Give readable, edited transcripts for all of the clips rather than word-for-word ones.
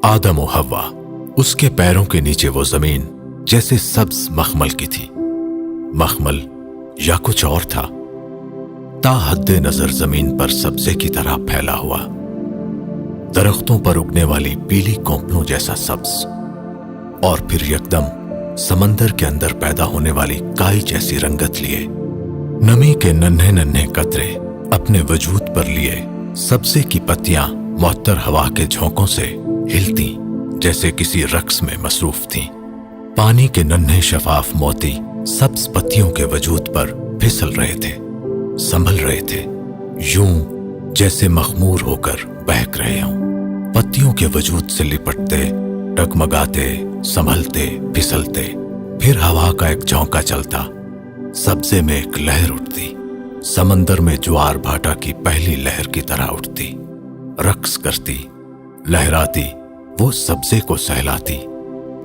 आदम और हव्वा, उसके पैरों के नीचे वो जमीन जैसे सब्ज मखमल की थी। मखमल या कुछ और था, ताहद्दे नजर जमीन पर सब्जे की तरह फैला हुआ, दरख्तों पर उगने वाली पीली कोंपलों जैसा सब्ज, और फिर यकदम समंदर के अंदर पैदा होने वाली काई जैसी रंगत लिए नमी के नन्हे नन्हे कतरे अपने वजूद पर लिए सब्जे की पत्तियां मुअत्तर हवा के झोंकों से हिलती जैसे किसी रक्स में मसरूफ थीं। पानी के नन्हे शफाफ मोती सब्ज पत्तियों के वजूद पर फिसल रहे थे, संभल रहे थे, यूं जैसे मखमूर होकर बहक रहे हों। पत्तियों के वजूद से लिपटते, डगमगाते, संभलते, फिसलते, फिर हवा का एक झोंका चलता, सब्जे में एक लहर उठती, समंदर में ज्वार भाटा की पहली लहर की तरह उठती, रक्स करती, लहराती, वो सब्जे को सहलाती,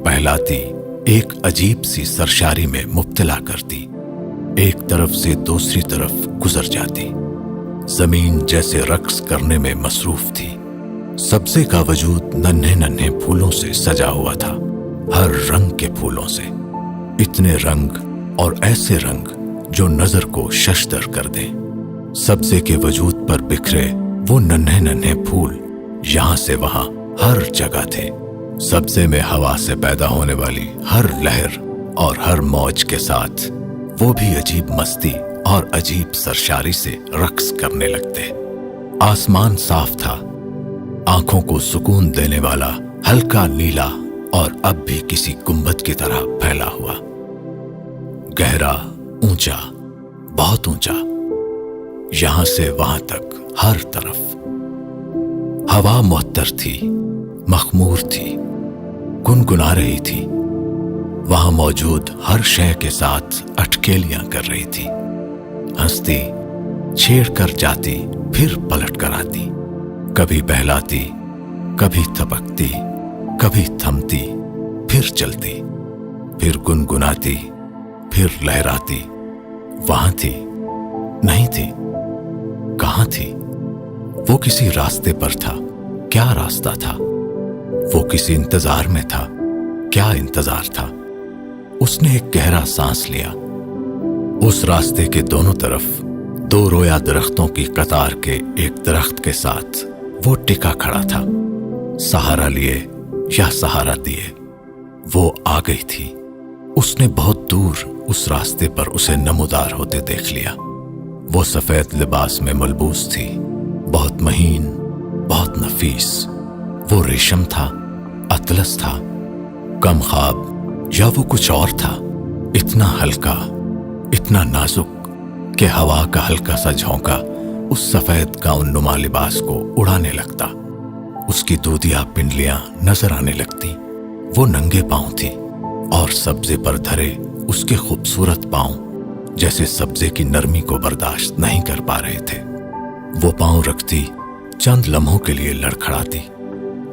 बहलाती, एक अजीब सी सरशारी में मुब्तला करती, एक तरफ से दूसरी तरफ गुजर जाती। जमीन जैसे रक्स करने में मसरूफ थी। सब्जे का वजूद नन्हे नन्हे फूलों से सजा हुआ था, हर रंग के फूलों से, इतने रंग और ऐसे रंग जो नजर को शशदर कर दे। सब्जे के वजूद पर बिखरे वो नन्हे नन्हे फूल यहां से वहां हर जगह थे। सब्जे में हवा से पैदा होने वाली हर लहर और हर मौज के साथ वो भी अजीब मस्ती और अजीब सरशारी से रक्स करने लगते। आसमान साफ था, आंखों को सुकून देने वाला हल्का नीला और अब भी किसी गुंबद की तरह फैला हुआ, गहरा, ऊंचा, बहुत ऊंचा, यहां से वहां तक हर तरफ। हवा मुअत्तर थी, मखमूर थी, गुनगुना रही थी, वहां मौजूद हर शय के साथ अटकेलियां कर रही थी, हंसती, छेड़ कर जाती, फिर पलट कर आती, कभी बहलाती, कभी थपकती, कभी थमती, फिर चलती, फिर गुनगुनाती, फिर लहराती। वहां थी, नहीं थी, कहां थी? वो किसी रास्ते पर था, क्या रास्ता था? वो किसी इंतजार में था, क्या इंतजार था? उसने एक गहरा सांस लिया। उस रास्ते के दोनों तरफ दो रोया दरख्तों की कतार के एक दरख्त के साथ वो टिका खड़ा था, सहारा लिए या सहारा दिए। वो आ गई थी। उसने बहुत दूर उस रास्ते पर उसे नमूदार होते देख लिया। वो सफेद लिबास में मलबूस थी, बहुत महीन, बहुत नफीस। वो रेशम था, अतलस था, कम ख्वाब या वो कुछ और था, इतना हल्का, इतना नाजुक कि हवा का हल्का सा झोंका उस सफेद गाउन नुमा लिबास को उड़ाने लगता। उसकी दूधिया पिंडलियां नजर आने लगती। वो नंगे पांव थी और सब्जे पर धरे उसके खूबसूरत पांव जैसे सब्जे की नरमी को बर्दाश्त नहीं कर पा रहे थे। वो पांव रखती, चंद लम्हों के लिए लड़खड़ाती,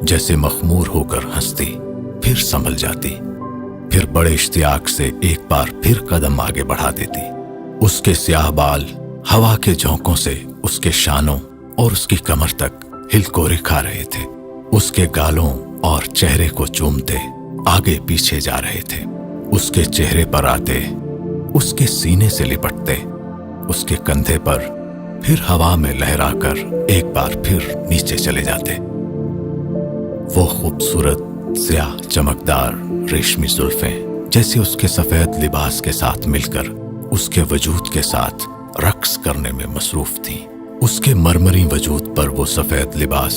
जैसे मखमूर होकर हंसती, फिर संभल जाती, फिर बड़े इश्तियाक से एक बार फिर कदम आगे बढ़ा देती। उसके स्याह बाल हवा के झोंकों से उसके शानों और उसकी कमर तक हिलकोरे खा रहे थे। उसके गालों और चेहरे को चूमते आगे पीछे जा रहे थे। उसके चेहरे पर आते, उसके सीने से लिपटते, उसके कंधे पर, फिर हवा में लहराकर एक बार फिर नीचे चले जाते। वो खूबसूरत, स्याह, चमकदार रेशमी जुल्फें जैसे उसके सफेद लिबास के साथ मिलकर उसके वजूद के साथ रक्स करने में मसरूफ थी। उसके मरमरी वजूद पर वो सफेद लिबास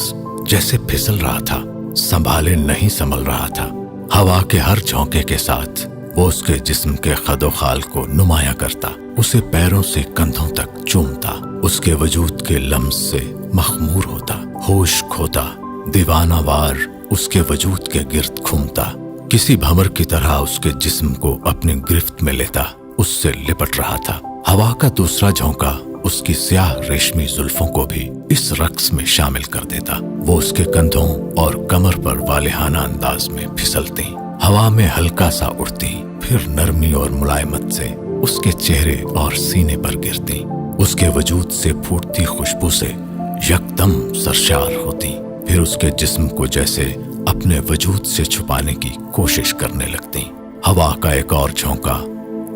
जैसे फिसल रहा था, संभाले नहीं संभल रहा था। हवा के हर झोंके के साथ वो उसके जिस्म के खदो खाल को नुमाया करता, उसे पैरों से कंधों तक चूमता, उसके वजूद के लम्स से मखमूर होता, होश खोता, दीवानावार उसके वजूद के गिर्द घूमता, किसी भंवर की तरह उसके जिस्म को अपनी गिरफ्त में लेता, उससे लिपट रहा था। हवा का दूसरा झोंका उसकी स्याह रेशमी जुल्फों को भी इस रक्स में शामिल कर देता। वो उसके कंधों और कमर पर वालिहाना अंदाज में फिसलती, हवा में हल्का सा उड़ती, फिर नरमी और मुलायमत से उसके चेहरे और सीने पर गिरती, उसके वजूद से फूटती खुशबू से यकदम सरशार होती, फिर उसके जिस्म को जैसे अपने वजूद से छुपाने की कोशिश करने लगती। हवा का एक और झोंका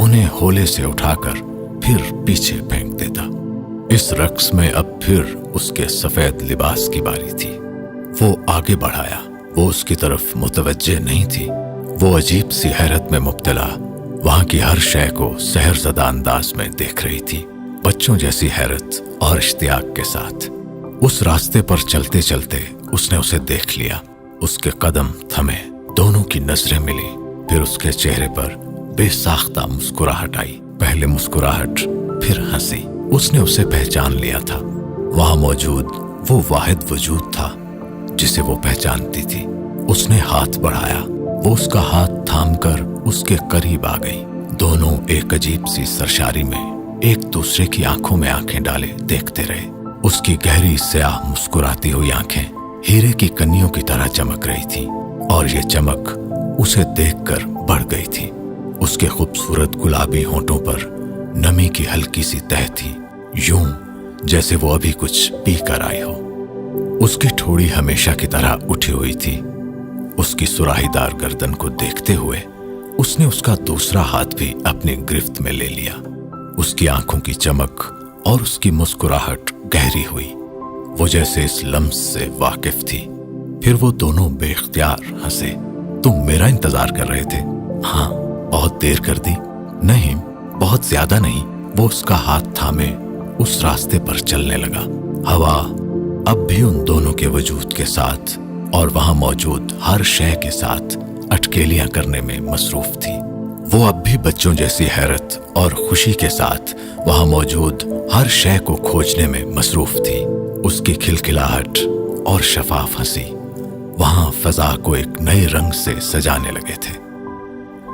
उन्हें होले से उठाकर फिर पीछे फेंक देता। इस रक्स में अब फिर उसके सफेद लिबास की बारी थी। वो आगे बढ़ाया। वो उसकी तरफ मुतवज्जे नहीं थी। वो अजीब सी हैरत में मुब्तला वहां की हर शय को सहरज़दा अंदाज में देख रही थी, बच्चों जैसी हैरत और इश्तियाक के साथ। उस रास्ते पर चलते चलते उसने उसे देख लिया। उसके कदम थमे, दोनों की नजरें मिली। फिर उसके चेहरे पर बेसाख्ता मुस्कुराहट आई। पहले मुस्कुराहट, फिर हंसी। उसने उसे पहचान लिया था। वहां मौजूद वो वाहिद वजूद था जिसे वो पहचानती थी। उसने हाथ बढ़ाया। वो उसका हाथ थामकर उसके करीब आ गई। दोनों एक अजीब सी सरशारी में एक दूसरे की आंखों में आंखें डाले देखते रहे। उसकी गहरी स्याह मुस्कुराती हुई आंखें हीरे की कन्नियों की तरह चमक रही थी और ये चमक उसे देखकर बढ़ गई थी। उसके खूबसूरत गुलाबी होंठों पर नमी की हल्की सी तह थी, यूं जैसे वो अभी कुछ पी कर आई हो। उसकी ठोड़ी हमेशा की तरह उठी हुई थी। उसकी सुराहीदार गर्दन को देखते हुए उसने उसका दूसरा हाथ भी अपनी गिरफ्त में ले लिया। उसकी आंखों की चमक और उसकी मुस्कुराहट गहरी हुई। वो जैसे इस लम्स से वाकिफ थी। फिर वो दोनों बेख्तियार हंसे। तुम मेरा इंतजार कर रहे थे? हाँ, बहुत देर कर दी। नहीं, बहुत ज्यादा नहीं। वो उसका हाथ थामे उस रास्ते पर चलने लगा। हवा अब भी उन दोनों के वजूद के साथ और वहां मौजूद हर शय के साथ अटकेलियां करने में मसरूफ थी। वो अब भी बच्चों जैसी हैरत और खुशी के साथ वहां मौजूद हर शय को खोजने में मसरूफ थी। उसकी खिलखिलाहट और शफाफ हंसी वहां फजा को एक नए रंग से सजाने लगे थे।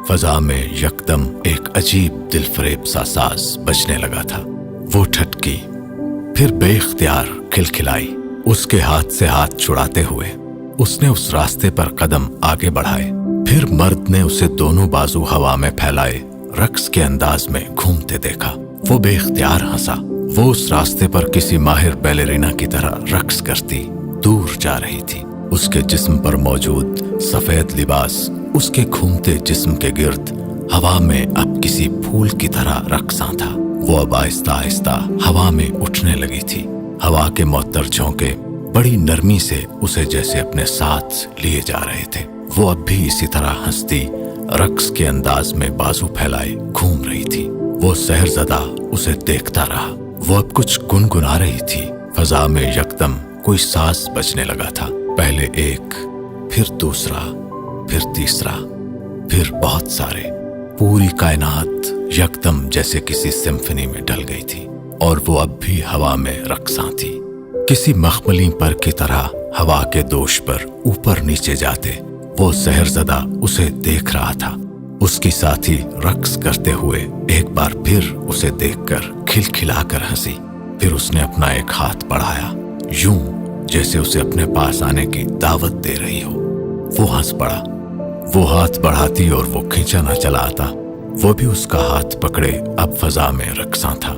फजा में यकदम एक अजीब दिलफरेब सा साज बजने लगा था। वो ठटकी, फिर बेख्तियार खिलखिलाई। उसके हाथ से हाथ छुड़ाते हुए उसने उस रास्ते पर कदम आगे बढ़ाए। फिर मर्द ने उसे दोनों बाजू हवा में फैलाए रक्स के अंदाज में घूमते देखा। वो बेख्तियार हंसा। वो उस रास्ते पर किसी माहिर बैलेरिना की तरह रक्स करती दूर जा रही थी। उसके जिस्म पर मौजूद सफेद लिबास उसके घूमते जिस्म के गिर्द हवा में अब किसी फूल की तरह रक्सां था। वो अब आहिस्ता आहिस्ता हवा में उठने लगी थी। हवा के मुअत्तर झोंके बड़ी नरमी से उसे जैसे अपने साथ लिए जा रहे थे। वो अब भी इसी तरह हंसती रक्स के अंदाज में बाजू फैलाए घूम रही थी। वो सहरज़दा उसे देखता रहा। वो अब कुछ गुनगुना रही थी। फजा में यकदम कोई साज बजने लगा था। पहले एक, फिर दूसरा, फिर तीसरा, फिर बहुत सारे। पूरी कायनात यकदम जैसे किसी सिम्फनी में ढल गई थी और वो अब भी हवा में रक्सां थी। किसी मखमली पर की तरह हवा के दोष पर ऊपर नीचे जाते वो सहरज़दा उसे देख रहा था। उसकी साथी रक्स करते हुए एक बार फिर उसे देखकर खिलखिलाकर हंसी। फिर उसने अपना एक हाथ बढ़ाया, यूं जैसे उसे अपने पास आने की दावत दे रही हो। वो हंस पड़ा। वो हाथ बढ़ाती और वो खींचा न चला आता। वो भी उसका हाथ पकड़े अब फजा में रक्सां था।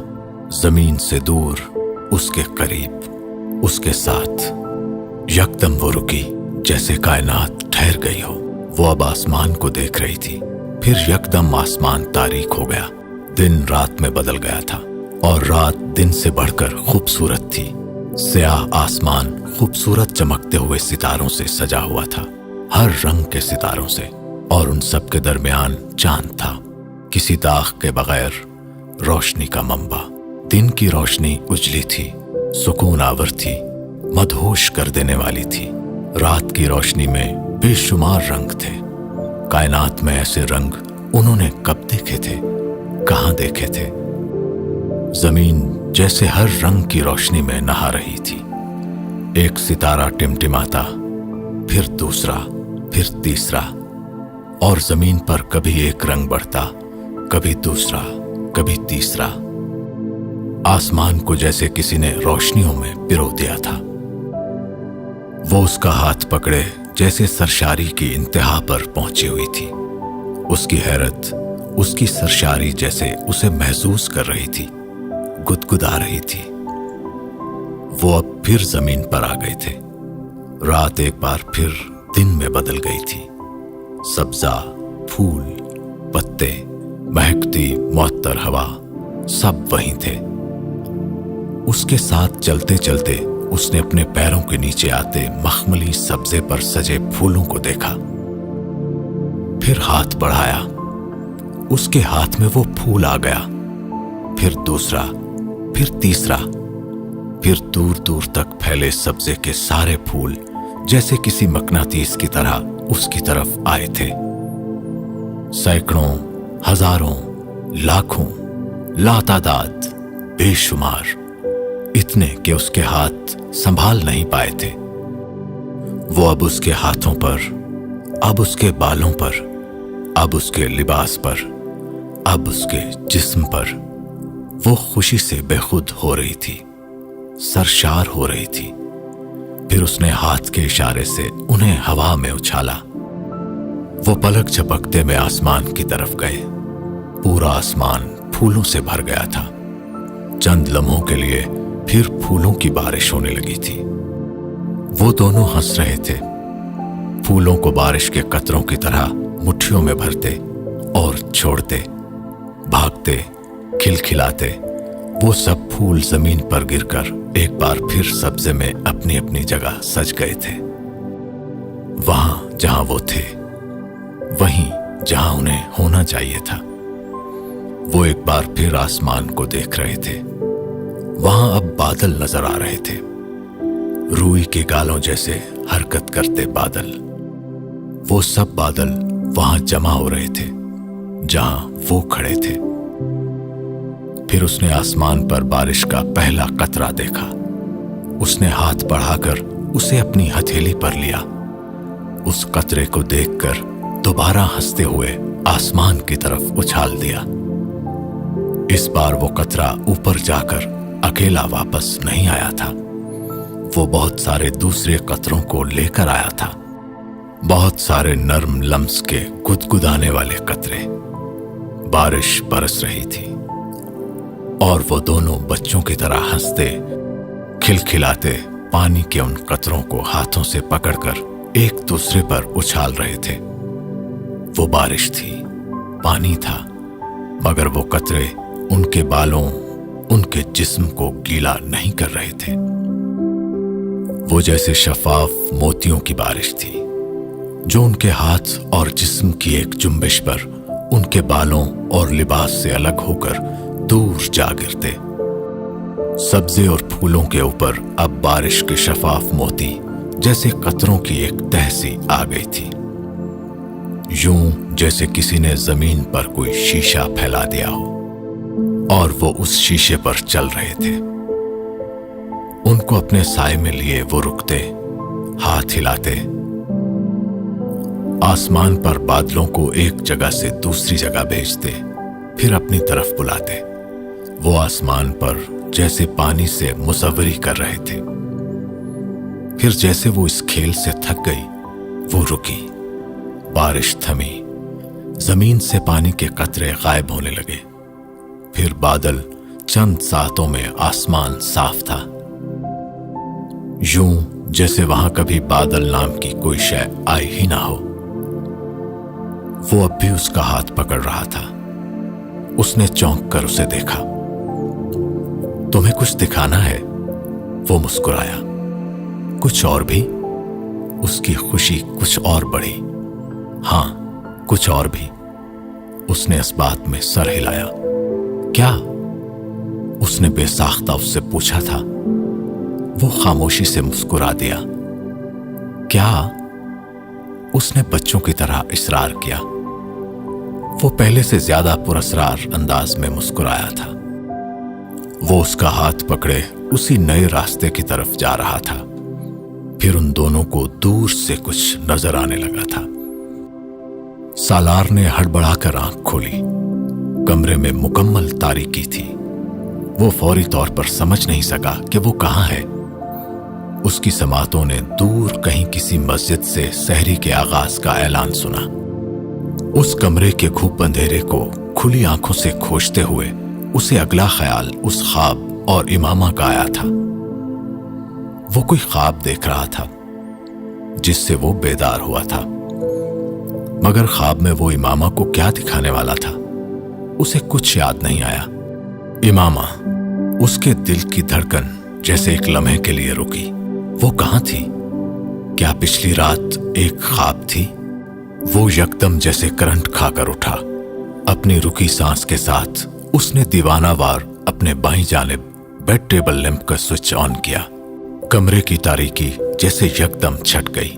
जमीन से दूर, उसके करीब, उसके साथ। यकदम वो रुकी जैसे कायनात ठहर गई हो। वो अब आसमान को देख रही थी। फिर यकदम आसमान तारीक हो गया। दिन रात में बदल गया था और रात दिन से बढ़कर खूबसूरत थी। स्याह आसमान खूबसूरत चमकते हुए सितारों से सजा हुआ था, हर रंग के सितारों से, और उन सब के दरमियान चांद था, किसी दाग के बगैर रोशनी का मंबा। दिन की रोशनी उजली थी, सुकून आवर थी, मदहोश कर देने वाली थी। रात की रोशनी में बेशुमार रंग थे। कायनात में ऐसे रंग उन्होंने कब देखे थे, कहां देखे थे। जमीन जैसे हर रंग की रोशनी में नहा रही थी। एक सितारा टिमटिमाता, फिर दूसरा, फिर तीसरा, और जमीन पर कभी एक रंग बढ़ता, कभी दूसरा, कभी तीसरा। आसमान को जैसे किसी ने रोशनियों में पिरो दिया था। वो उसका हाथ पकड़े जैसे सरशारी की इंतहा पर पहुंची हुई थी। उसकी हैरत, उसकी सरशारी जैसे उसे महसूस कर रही थी, गुदगुदा रही थी। वो अब फिर जमीन पर आ गए थे। रात एक बार फिर दिन में बदल गई थी। सब्जा, फूल, पत्ते, महकती मुअत्तर हवा सब वहीं थे। उसके साथ चलते चलते उसने अपने पैरों के नीचे आते मखमली सब्जे पर सजे फूलों को देखा। फिर हाथ बढ़ाया, उसके हाथ में वो फूल आ गया। फिर दूसरा, फिर तीसरा, फिर दूर दूर तक फैले सब्जे के सारे फूल जैसे किसी मकनातीस की तरह उसकी तरफ आए थे। सैकड़ों, हजारों, लाखों, लातादाद, बेशुमार, इतने कि उसके हाथ संभाल नहीं पाए थे। वो अब उसके हाथों पर, अब उसके बालों पर, अब उसके लिबास पर, अब उसके जिस्म पर वो खुशी से बेखुद हो रही थी, सरशार हो रही थी। फिर उसने हाथ के इशारे से उन्हें हवा में उछाला। वो पलक झपकते में आसमान की तरफ गए। पूरा आसमान फूलों से भर गया था। चंद लम्हों के लिए फिर फूलों की बारिश होने लगी थी। वो दोनों हंस रहे थे, फूलों को बारिश के कतरों की तरह मुट्ठियों में भरते और छोड़ते, भागते, खिलखिलाते। वो सब फूल जमीन पर गिरकर एक बार फिर सब्जे में अपनी अपनी जगह सज गए थे। वहां जहां वो थे, वहीं जहां उन्हें होना चाहिए था। वो एक बार फिर आसमान को देख रहे थे। वहां अब बादल नजर आ रहे थे, रूई के गालों जैसे हरकत करते बादल। वो सब बादल वहां जमा हो रहे थे जहां वो खड़े थे। फिर उसने आसमान पर बारिश का पहला कतरा देखा। उसने हाथ बढ़ाकर उसे अपनी हथेली पर लिया। उस कतरे को देखकर दोबारा हंसते हुए आसमान की तरफ उछाल दिया। इस बार वो कतरा ऊपर जाकर अकेला वापस नहीं आया था। वो बहुत सारे दूसरे कतरों को लेकर आया था, बहुत सारे नर्म लम्स के गुदगुदाने वाले कतरे। बारिश बरस रही थी और वो दोनों बच्चों की तरह हंसते, खिलखिलाते पानी के उन कतरों को हाथों से पकड़कर एक दूसरे पर उछाल रहे थे। वो बारिश थी, पानी था, मगर वो कतरे उनके बालों, उनके जिस्म को गीला नहीं कर रहे थे। वो जैसे शफाफ मोतियों की बारिश थी जो उनके हाथ और जिस्म की एक जुम्बिश पर उनके बालों और लिबास से अलग होकर दूर जा गिरते। सब्जे और फूलों के ऊपर अब बारिश के शफाफ मोती जैसे कतरों की एक तह सी आ गई थी, यूं जैसे किसी ने जमीन पर कोई शीशा फैला दिया हो और वो उस शीशे पर चल रहे थे। उनको अपने साए में लिए वो रुकते, हाथ हिलाते, आसमान पर बादलों को एक जगह से दूसरी जगह भेजते, फिर अपनी तरफ बुलाते। वो आसमान पर जैसे पानी से मुसव्वरी कर रहे थे। फिर जैसे वो इस खेल से थक गई, वो रुकी, बारिश थमी, जमीन से पानी के कतरे गायब होने लगे। फिर बादल, चंद सातों में आसमान साफ था, यूं जैसे वहां कभी बादल नाम की कोई शय आई ही ना हो। वो अब भी उसका हाथ पकड़ रहा था। उसने चौंक कर उसे देखा। तुम्हें कुछ दिखाना है? वो मुस्कुराया। कुछ और भी? उसकी खुशी कुछ और बढ़ी। हां, कुछ और भी। उसने इस बात में सर हिलाया। क्या? उसने बेसाख्ता उससे पूछा था। वो खामोशी से मुस्कुरा दिया। क्या? उसने बच्चों की तरह इसरार किया। वो पहले से ज्यादा पुरस्रार अंदाज में मुस्कुराया था। वो उसका हाथ पकड़े उसी नए रास्ते की तरफ जा रहा था। फिर उन दोनों को दूर से कुछ नजर आने लगा था। सालार ने हड़बड़ाकर आंख खोली। कमरे में मुकम्मल तारीकी थी। वो फौरी तौर पर समझ नहीं सका कि वो कहां है। उसकी समातों ने दूर कहीं किसी मस्जिद से सहरी के आगाज का ऐलान सुना। उस कमरे के घुप अंधेरे को खुली आंखों से खोजते हुए उसे अगला ख्याल उस ख्वाब और इमामा का आया था। वो कोई ख्वाब देख रहा था। जिससे वो बेदार हुआ था। मगर ख्वाब में वो इमामा को क्या दिखाने वाला था, उसे कुछ याद नहीं आया। इमामा, उसके दिल की धड़कन जैसे एक लम्हे के लिए रुकी। वो कहाँ थी? क्या पिछली रात एक ख्वाब थी? वो यकदम जैसे करंट खाकर उठा। अपनी रुकी सांस के साथ उसने दीवानावार अपने बाईं जानिब बेड टेबल लैंप का स्विच ऑन किया। कमरे की तारीकी जैसे यकदम छट गई।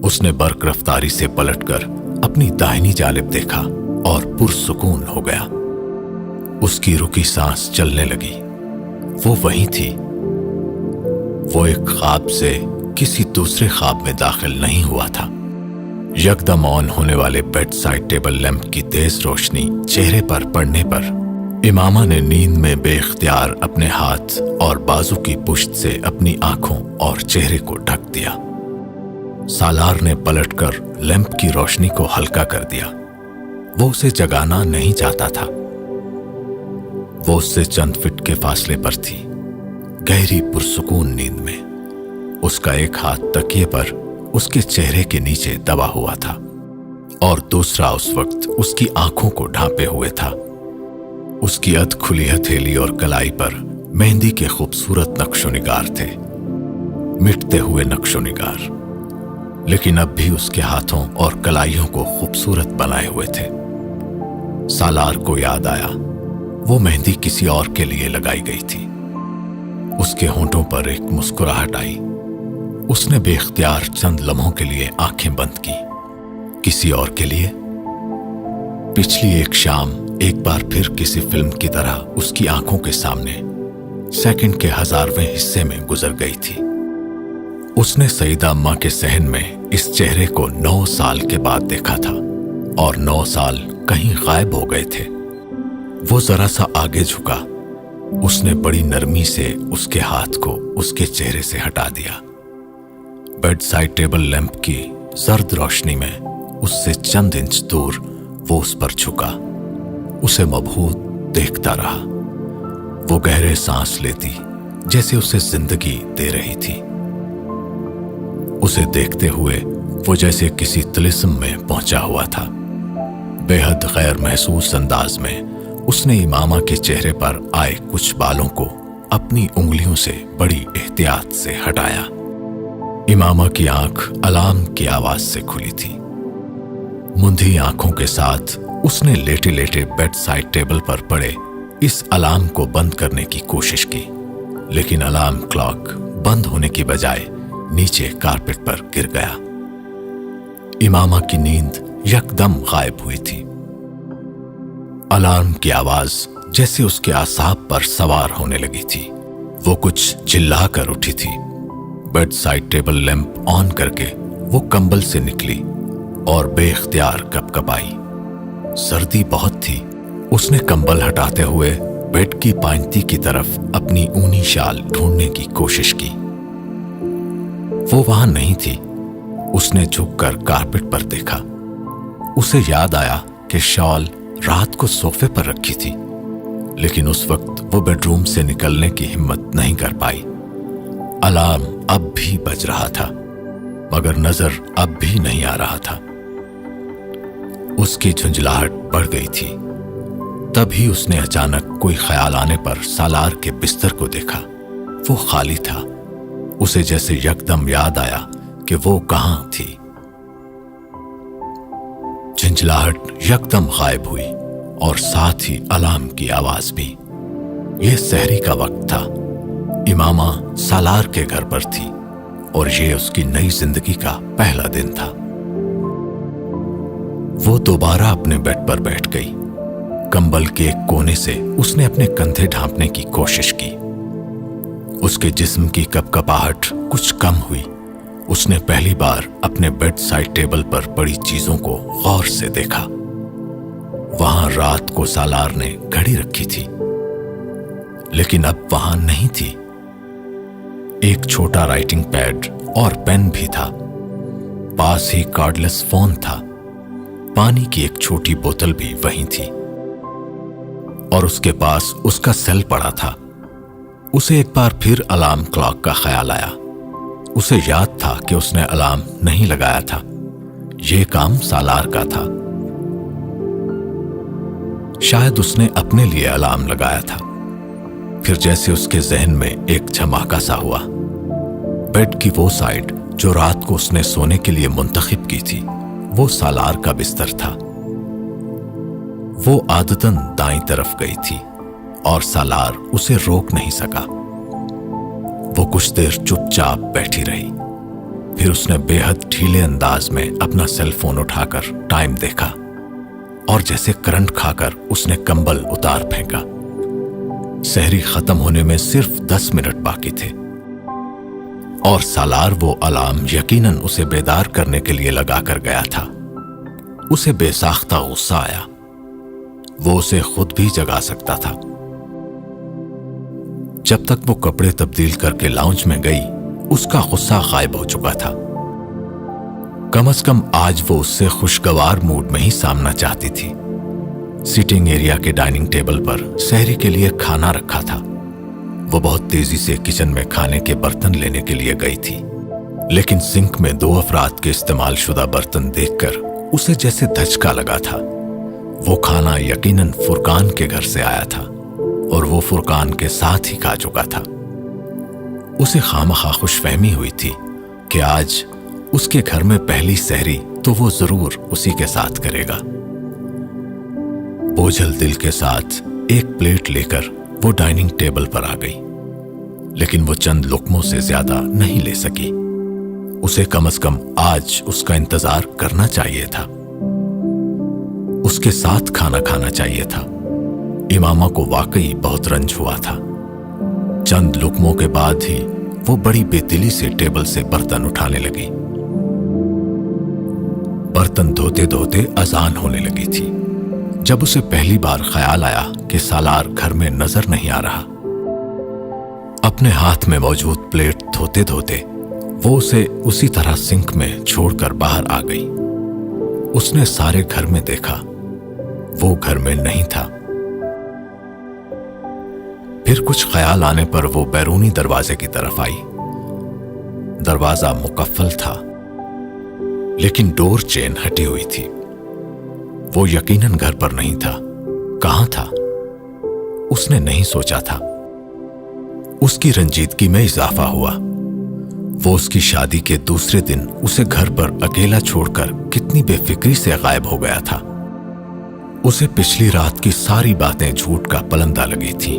उसने बर्क रफ्तारी से पलटकर अपनी दाहिनी जानिब देखा और पुरसुकून हो गया। उसकी रुकी सांस चलने लगी। वो वहीं थी। वो एक ख्वाब से किसी दूसरे ख्वाब में दाखिल नहीं हुआ था। यकदम ऑन होने वाले बेड साइड टेबल लैंप की तेज रोशनी चेहरे पर पड़ने पर इमामा ने नींद में बेख्तियार अपने हाथ और बाजू की पुश्त से अपनी आंखों और चेहरे को ढक दिया। सालार ने पलटकर लैंप की रोशनी को हल्का कर दिया। वो उसे जगाना नहीं चाहता था। वो उससे चंद फीट के फासले पर थी, गहरी पुरसुकून नींद में। उसका एक हाथ तकिए पर उसके चेहरे के नीचे दबा हुआ था और दूसरा उस वक्त उसकी आंखों को ढांपे हुए था। उसकी अध खुली हथेली और कलाई पर मेहंदी के खूबसूरत नक्शो निगार थे, मिटते हुए नक्शो निगार, लेकिन अब भी उसके हाथों और कलाइयों को खूबसूरत बनाए हुए थे। सालार को याद आया वो मेहंदी किसी और के लिए लगाई गई थी। उसके होंठों पर एक मुस्कुराहट आई। उसने बेख्तियार चंद लम्हों के लिए आंखें बंद की। किसी और के लिए? पिछली एक शाम एक बार फिर किसी फिल्म की तरह उसकी आंखों के सामने सेकंड के 1000वें हिस्से में गुजर गई थी। उसने सईदा अम्मा के सहन में इस चेहरे को 9 साल के बाद देखा था और 9 साल कहीं गायब हो गए थे। वो जरा सा आगे झुका। उसने बड़ी नरमी से उसके हाथ को उसके चेहरे से हटा दिया। बेड साइड टेबल लैंप की जर्द रोशनी में उससे चंद इंच दूर वो उस पर झुका। उसे मबहूत देखता रहा। वो गहरे सांस लेती जैसे उसे जिंदगी दे रही थी। उसे देखते हुए वो जैसे किसी तिलिस्म में पहुंचा हुआ था। बेहद गैर महसूस अंदाज में उसने इमामा के चेहरे पर आए कुछ बालों को अपनी उंगलियों से बड़ी एहतियात से हटाया। इमामा की आंख अलार्म की आवाज से खुली थी। मुंधी आंखों के साथ उसने लेटे लेटे बेड साइड टेबल पर पड़े इस अलार्म को बंद करने की कोशिश की, लेकिन अलार्म क्लॉक बंद होने की बजाय नीचे कारपेट पर गिर गया। इमामा की नींद यकदम गायब हुई थी। अलार्म की आवाज जैसे उसके आसाब पर सवार होने लगी थी। वो कुछ चिल्लाकर उठी थी। Bed side table lamp on करके वो कंबल से निकली और बेख्तियार कपकपाई। सर्दी बहुत थी। उसने कंबल हटाते हुए बेड की पांती की तरफ अपनी ऊनी शाल ढूंढने की कोशिश की। वो वहां नहीं थी। उसने झुककर कारपेट पर देखा। उसे याद आया कि शॉल रात को सोफे पर रखी थी, लेकिन उस वक्त वो बेडरूम से निकलने की हिम्मत नहीं कर पाई। अलार्म अब भी बज रहा था, मगर नजर अब भी नहीं आ रहा था। उसकी झुंझलाहट बढ़ गई थी। तभी उसने अचानक कोई ख्याल आने पर सालार के बिस्तर को देखा। वो खाली था। उसे जैसे यकदम याद आया कि वो कहां थी। झुंझलाहट यकदम गायब हुई और साथ ही अलार्म की आवाज भी। यह सहरी का वक्त था। इमामा सालार के घर पर थी और यह उसकी नई जिंदगी का पहला दिन था। वो दोबारा अपने बेड पर बैठ गई। कंबल के एक कोने से उसने अपने कंधे ढांपने की कोशिश की। उसके जिस्म की कपकपाहट कुछ कम हुई। उसने पहली बार अपने बेड साइड टेबल पर पड़ी चीजों को गौर से देखा। वहां रात को सालार ने घड़ी रखी थी, लेकिन अब वहां नहीं थी। एक छोटा राइटिंग पैड और पेन भी था। पास ही कार्डलेस फोन था। पानी की एक छोटी बोतल भी वहीं थी और उसके पास उसका सेल पड़ा था। उसे एक बार फिर अलार्म क्लॉक का ख्याल आया। उसे याद था कि उसने अलार्म नहीं लगाया था। यह काम सालार का था। शायद उसने अपने लिए अलार्म लगाया था। फिर जैसे उसके जहन में एक झमाका सा हुआ। बेड की वो साइड जो रात को उसने सोने के लिए मुंतखब की थी, वो सालार का बिस्तर था। वो आदतन दाईं तरफ गई थी और सालार उसे रोक नहीं सका। वो कुछ देर चुपचाप बैठी रही। फिर उसने बेहद ढीले अंदाज में अपना सेल फोन उठाकर टाइम देखा और जैसे करंट खाकर उसने कंबल उतार फेंका। सहरी खत्म होने में सिर्फ 10 मिनट बाकी थे और सालार वो अलार्म यकीनन उसे बेदार करने के लिए लगा कर गया था। उसे बेसाख्ता गुस्सा आया। वो उसे खुद भी जगा सकता था। जब तक वो कपड़े तब्दील करके लाउंज में गई, उसका गुस्सा गायब हो चुका था। कम से कम आज वो उससे खुशगवार मूड में ही सामना चाहती थी। सिटिंग एरिया के डाइनिंग टेबल पर सहरी के लिए खाना रखा था। वो बहुत तेजी से किचन में खाने के बर्तन लेने के लिए गई थी, लेकिन सिंक में 2 अफराद के इस्तेमाल शुदा बर्तन देखकर उसे जैसे धचका लगा था। वो खाना यकीनन फुरकान के घर से आया था और वो फुरकान के साथ ही खा चुका था। उसे खामखा खुशफहमी हुई थी कि आज उसके घर में पहली सहरी तो वो जरूर उसी के साथ करेगा। बोझल दिल के साथ एक प्लेट लेकर वो डाइनिंग टेबल पर आ गई, लेकिन वो चंद लुकमों से ज्यादा नहीं ले सकी। उसे कम से कम आज उसका इंतजार करना चाहिए था। उसके साथ खाना खाना चाहिए था। इमामा को वाकई बहुत रंज हुआ था। चंद लुकमों के बाद ही वो बड़ी बेदिली से टेबल से बर्तन उठाने लगी। बर्तन धोते धोते अजान होने लगी थी जब उसे पहली बार ख्याल आया कि सालार घर में नजर नहीं आ रहा। अपने हाथ में मौजूद प्लेट धोते धोते वो उसे उसी तरह सिंक में छोड़कर बाहर आ गई। उसने सारे घर में देखा, वो घर में नहीं था। फिर कुछ ख्याल आने पर वो बैरूनी दरवाजे की तरफ आई। दरवाजा मुकफ्फल था, लेकिन डोर चेन हटी हुई थी। वो यकीनन घर पर नहीं था। कहां था? उसने नहीं सोचा था। उसकी रंजीदगी में इजाफा हुआ। वो उसकी शादी के दूसरे दिन उसे घर पर अकेला छोड़कर कितनी बेफिक्री से गायब हो गया था। उसे पिछली रात की सारी बातें झूठ का पलंदा लगी थी।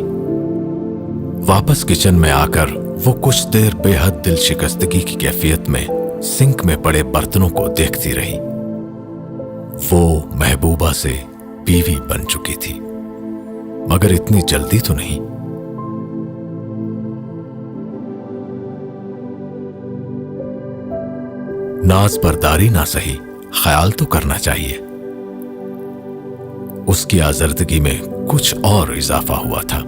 वापस किचन में आकर वो कुछ देर बेहद दिल शिकस्तगी की कैफियत में सिंक में पड़े बर्तनों को देखती रही। वो महबूबा से बीवी बन चुकी थी, मगर इतनी जल्दी तो नहीं। नाज बरदारी ना सही, ख्याल तो करना चाहिए। उसकी आजर्दगी में कुछ और इजाफा हुआ था।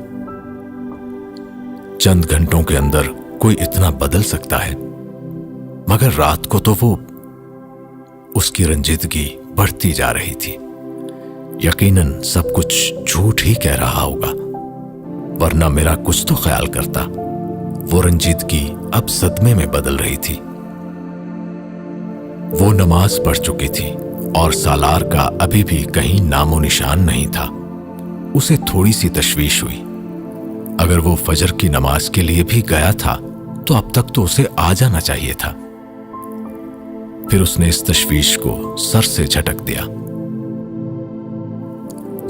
चंद घंटों के अंदर कोई इतना बदल सकता है, मगर रात को तो वो उसकी रंजीदगी बढ़ती जा रही थी। यकीनन सब कुछ झूठ ही कह रहा होगा, वरना मेरा कुछ तो ख्याल करता। वो रंजीदगी अब सदमे में बदल रही थी। वो नमाज पढ़ चुकी थी और सालार का अभी भी कहीं नामो निशान नहीं था। उसे थोड़ी सी तशवीश हुई। अगर वो फजर की नमाज के लिए भी गया था तो अब तक तो उसे आ जाना चाहिए था। फिर उसने इस तशवीश को सर से झटक दिया।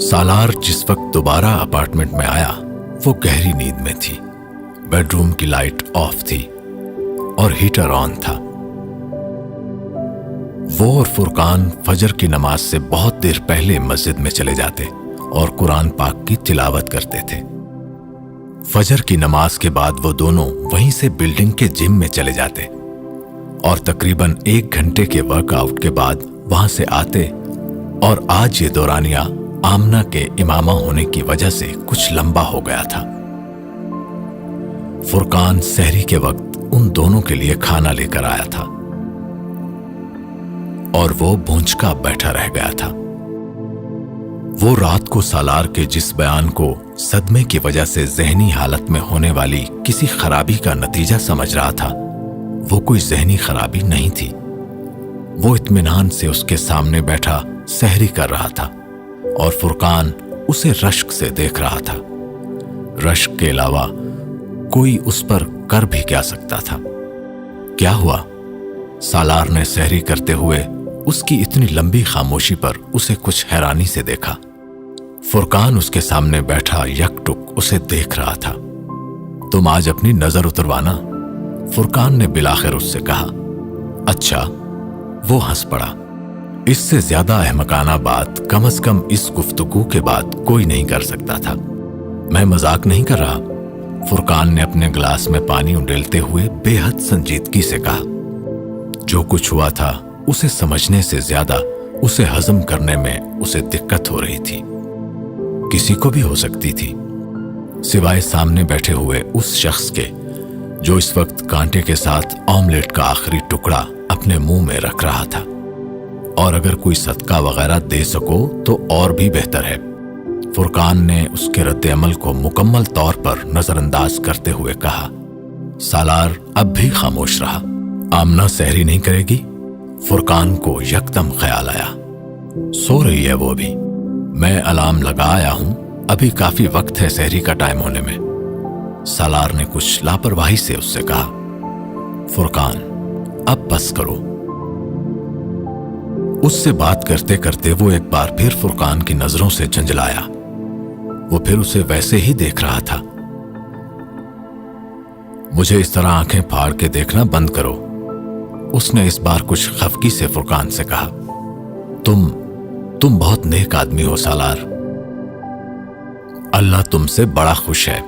सालार जिस वक्त दोबारा अपार्टमेंट में आया वो गहरी नींद में थी। बेडरूम की लाइट ऑफ थी और हीटर ऑन था। वो और फुरकान फजर की नमाज से बहुत देर पहले मस्जिद में चले जाते और कुरान पाक की तिलावत करते थे। फजर की नमाज के बाद वो दोनों वहीं से बिल्डिंग के जिम में चले जाते और तकरीबन 1 घंटे के वर्कआउट के बाद वहां से आते। और आज ये दौरानिया आमना के इमामा होने की वजह से कुछ लंबा हो गया था। फुरकान सहरी के वक्त उन दोनों के लिए खाना लेकर आया था और वो भूंचका बैठा रह गया था। वो रात को सालार के जिस बयान को सदमे की वजह से जहनी हालत में होने वाली किसी खराबी का नतीजा समझ रहा था, वो कोई जहनी खराबी नहीं थी। वो इत्मीनान से उसके सामने बैठा सहरी कर रहा था और फुरकान उसे रश्क से देख रहा था। रश्क के अलावा कोई उस पर कर भी क्या सकता था। क्या हुआ? सालार ने सहरी करते हुए उसकी इतनी लंबी खामोशी पर उसे कुछ हैरानी से देखा। फुरकान उसके सामने बैठा यकटुक उसे देख रहा था। तुम आज अपनी नजर उतरवाना, फुरकान ने बिलाखिर उससे कहा। अच्छा, वो हंस पड़ा। इससे ज्यादा अहमकाना बात कम से कम इस गुफ्तगू के बाद कोई नहीं कर सकता था। मैं मजाक नहीं कर रहा, फुरकान ने अपने गिलास में पानी उंडेलते हुए बेहद संजीदगी से कहा। जो कुछ हुआ था उसे समझने से ज्यादा उसे हजम करने में उसे दिक्कत हो रही थी। किसी को भी हो सकती थी, सिवाय सामने बैठे हुए उस शख्स के जो इस वक्त कांटे के साथ ऑमलेट का आखिरी टुकड़ा अपने मुंह में रख रहा था। और अगर कोई सदका वगैरह दे सको तो और भी बेहतर है। फुरकान ने उसके रद्द अमल को मुकम्मल तौर पर नजरअंदाज करते हुए कहा। सालार अब भी खामोश रहा। आमना सहरी नहीं करेगी? फुरकान को यकदम ख्याल आया। सो रही है वो अभी। मैं अलार्म लगा आया हूं, अभी काफी वक्त है सहरी का टाइम होने में। सालार ने कुछ लापरवाही से उससे कहा। फुरकान, अब बस करो। उससे बात करते करते वो एक बार फिर फुरकान की नजरों से झंझलाया। वो फिर उसे वैसे ही देख रहा था। मुझे इस तरह आंखें फाड़ के देखना बंद करो, उसने इस बार कुछ खफगी से फुरकान से कहा। तुम बहुत नेक आदमी हो सालार। अल्लाह तुमसे बड़ा खुश है।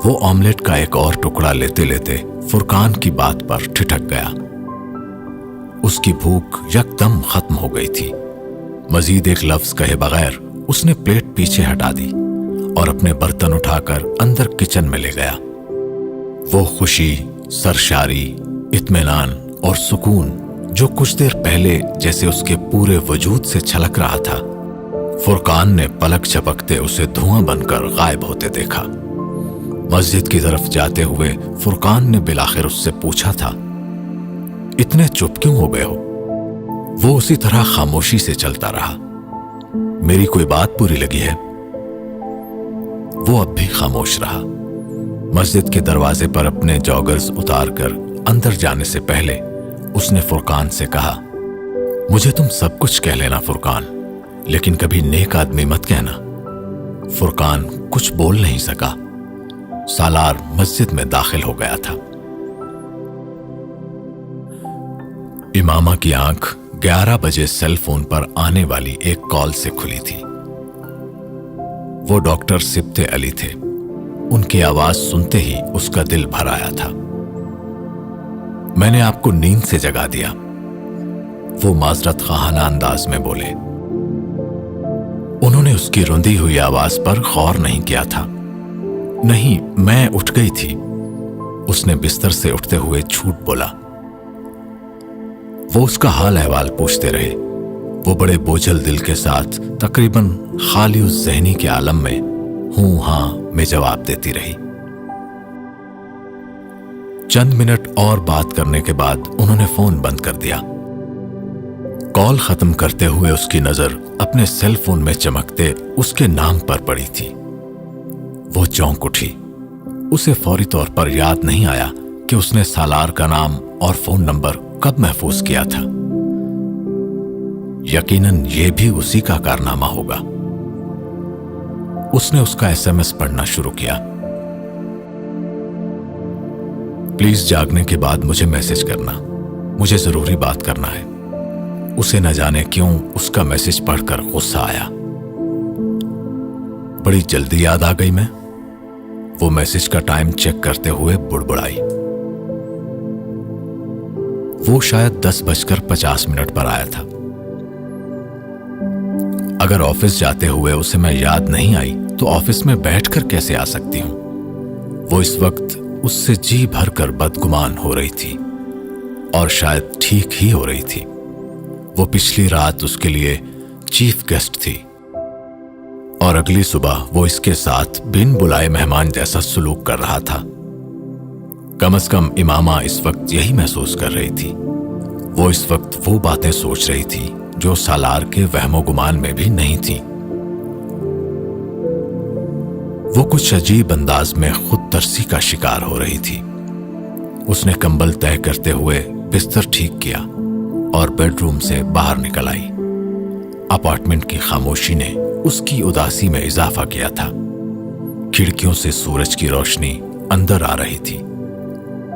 वो ऑमलेट का एक और टुकड़ा लेते लेते फुरकान की बात पर ठिठक गया। उसकी भूख यकदम खत्म हो गई थी। मजीद एक लफ्ज कहे बगैर उसने प्लेट पीछे हटा दी और अपने बर्तन उठाकर अंदर किचन में ले गया। वो खुशी, सरशारी, इत्मीनान और सुकून जो कुछ देर पहले जैसे उसके पूरे वजूद से छलक रहा था, फुरकान ने पलक झपकते उसे धुआं बनकर गायब होते देखा। मस्जिद की तरफ जाते हुए फुरकान ने बिलाखिर उससे पूछा था, इतने चुप क्यों हो गए हो? वो उसी तरह खामोशी से चलता रहा। मेरी कोई बात बुरी लगी है? वो अब भी खामोश रहा। मस्जिद के दरवाजे पर अपने जॉगर्स उतारकर अंदर जाने से पहले उसने फुरकान से कहा, मुझे तुम सब कुछ कह लेना फुरकान, लेकिन कभी नेक आदमी मत कहना। फुरकान कुछ बोल नहीं सका। सालार मस्जिद में दाखिल हो गया था। इमामा की आंख 11 बजे सेल फोन पर आने वाली एक कॉल से खुली थी। वो डॉक्टर सिब्ते अली थे। उनकी आवाज सुनते ही उसका दिल भर आया था। मैंने आपको नींद से जगा दिया, वो माजरत खाना अंदाज में बोले। उन्होंने उसकी रुंधी हुई आवाज पर गौर नहीं किया था। नहीं, मैं उठ गई थी, उसने बिस्तर से उठते हुए झूठ बोला। वो उसका हाल अहवाल पूछते रहे। वो बड़े बोझल दिल के साथ तकरीबन खाली उस ज़हनी के आलम में हूं हां में जवाब देती रही। चंद मिनट और बात करने के बाद उन्होंने फोन बंद कर दिया। कॉल खत्म करते हुए उसकी नजर अपने सेल फोन में चमकते उसके नाम पर पड़ी थी। वो चौंक उठी। उसे फौरी तौर पर याद नहीं आया कि उसने सालार का नाम और फोन नंबर कब महफूज किया था। यकीनन ये भी उसी का कारनामा होगा। उसने उसका एसएमएस पढ़ना शुरू किया। प्लीज जागने के बाद मुझे मैसेज करना, मुझे जरूरी बात करना है। उसे न जाने क्यों उसका मैसेज पढ़कर गुस्सा आया। बड़ी जल्दी याद आ गई मैं, वो मैसेज का टाइम चेक करते हुए बुड़बुड़ाई। वो शायद 10:50 पर आया था। अगर ऑफिस जाते हुए उसे मैं याद नहीं आई तो ऑफिस में बैठकर कैसे आ सकती हूं? वो इस वक्त उससे जी भरकर बदगुमान हो रही थी और शायद ठीक ही हो रही थी। वो पिछली रात उसके लिए चीफ गेस्ट थी और अगली सुबह वो इसके साथ बिन बुलाए मेहमान जैसा सलूक कर रहा था। कम से कम इमामा इस वक्त यही महसूस कर रही थी। वो इस वक्त वो बातें सोच रही थी जो सालार के वहमो गुमान में भी नहीं थी। वो कुछ अजीब अंदाज में खुद तरसी का शिकार हो रही थी। उसने कंबल तय करते हुए बिस्तर ठीक किया और बेडरूम से बाहर निकल आई। अपार्टमेंट की खामोशी ने उसकी उदासी में इजाफा किया था। खिड़कियों से सूरज की रोशनी अंदर आ रही थी।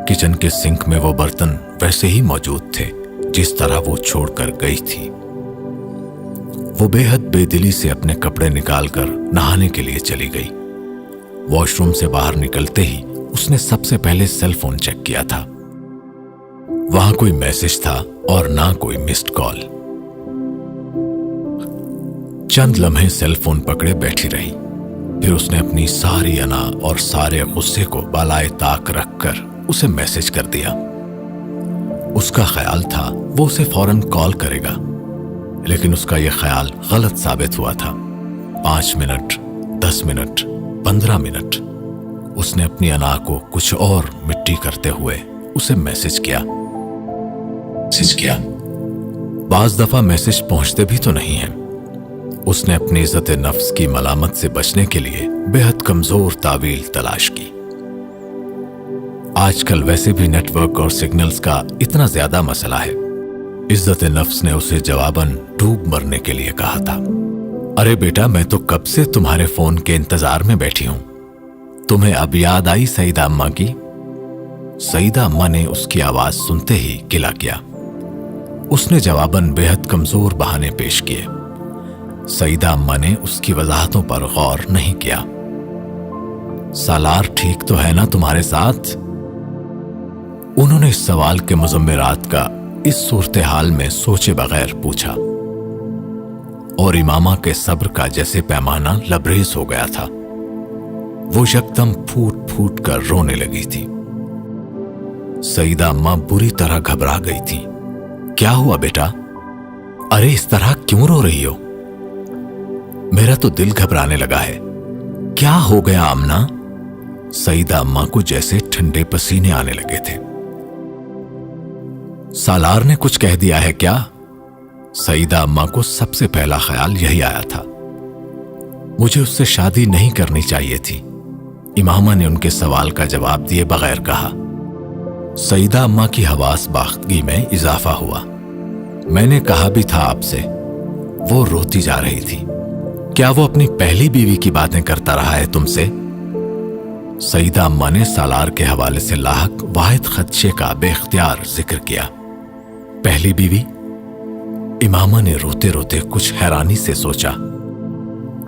किचन के सिंक में वो बर्तन वैसे ही मौजूद थे जिस तरह वो छोड़कर गई थी। वो बेहद बेदिली से अपने कपड़े निकालकर नहाने के लिए चली गई। वॉशरूम से बाहर निकलते ही उसने सबसे पहले सेल फोन चेक किया था। वहां कोई मैसेज था और ना कोई मिस्ड कॉल। चंद लम्हे सेल फोन पकड़े बैठी रही। फिर उसने अपनी सारी अना और सारे गुस्से को बालाए ताक रखकर उसे मैसेज कर दिया। उसका ख्याल था वो उसे फौरन कॉल करेगा, लेकिन उसका यह ख्याल गलत साबित हुआ था। 5 मिनट, 10 मिनट, 15 मिनट उसने अपनी अना को कुछ और मिट्टी करते हुए उसे मैसेज किया। बाज दफा मैसेज पहुंचते भी तो नहीं है। उसने अपनी इज्जत नफ्स की मलामत से बचने के लिए बेहद कमजोर तावील तलाश की। आजकल वैसे भी नेटवर्क और सिग्नल्स का इतना ज्यादा मसला है। इज्जत नफ्स ने उसे जवाबन डूब मरने के लिए कहा था। अरे बेटा, मैं तो कब से तुम्हारे फोन के इंतजार में बैठी हूं। तुम्हें अब याद आई सईदा अम्मा की? सईदा अम्मा ने उसकी आवाज सुनते ही गिला किया। उसने जवाबन बेहद कमजोर बहाने पेश किए। सईदा अम्मा ने उसकी वजाहतों पर गौर नहीं किया। सालार ठीक तो है ना तुम्हारे साथ? उन्होंने इस सवाल के मुजम्मिरात का इस सूरत हाल में सोचे बगैर पूछा और इमामा के सब्र का जैसे पैमाना लबरेज हो गया था। वो यकदम फूट फूट कर रोने लगी थी। सईदा अम्मा बुरी तरह घबरा गई थी। क्या हुआ बेटा? अरे इस तरह क्यों रो रही हो? मेरा तो दिल घबराने लगा है। क्या हो गया आमना? सईदा अम्मा को जैसे ठंडे पसीने आने लगे थे। सालार ने कुछ कह दिया है क्या? सईदा अम्मा को सबसे पहला ख्याल यही आया था। मुझे उससे शादी नहीं करनी चाहिए थी, इमामा ने उनके सवाल का जवाब दिए बगैर कहा। सईदा अम्मा की हवास बाख्तगी में इजाफा हुआ। मैंने कहा भी था आपसे। वो रोती जा रही थी। क्या वो अपनी पहली बीवी की बातें करता रहा है तुमसे? सईदा अम्मा ने सालार के हवाले से लाहक वाहिद खदशे का बेख्तियार जिक्र किया। पहली बीवी? इमामा ने रोते रोते कुछ हैरानी से सोचा,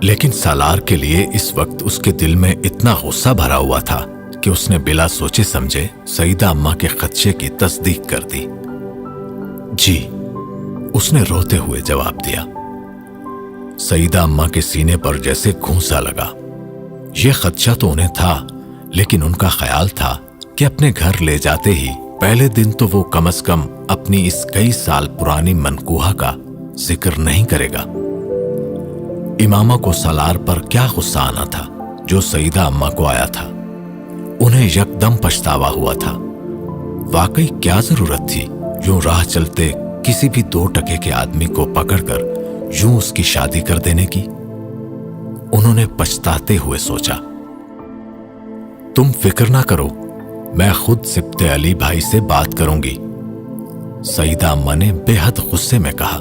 लेकिन सालार के लिए इस वक्त उसके दिल में इतना गुस्सा भरा हुआ था कि उसने बिला सोचे समझे सईदा अम्मा के खदशे की तस्दीक कर दी। जी, उसने रोते हुए जवाब दिया। सईदा अम्मा के सीने पर जैसे घूंसा लगा। यह खदशा तो उन्हें था, लेकिन उनका ख्याल था कि अपने घर ले जाते ही पहले दिन तो वो कम से कम अपनी इस कई साल पुरानी मनकूहा का जिक्र नहीं करेगा। इमामा को सालार पर क्या गुस्सा आना था जो सईदा अम्मा को आया था। उन्हें यकदम पछतावा हुआ था। वाकई क्या जरूरत थी यूं राह चलते किसी भी 2 टके के आदमी को पकड़कर यूं उसकी शादी कर देने की। उन्होंने पछताते हुए सोचा, तुम फिक्र ना करो, मैं खुद सिब्ते अली भाई से बात करूंगी, सईदा अम्मा ने बेहद गुस्से में कहा।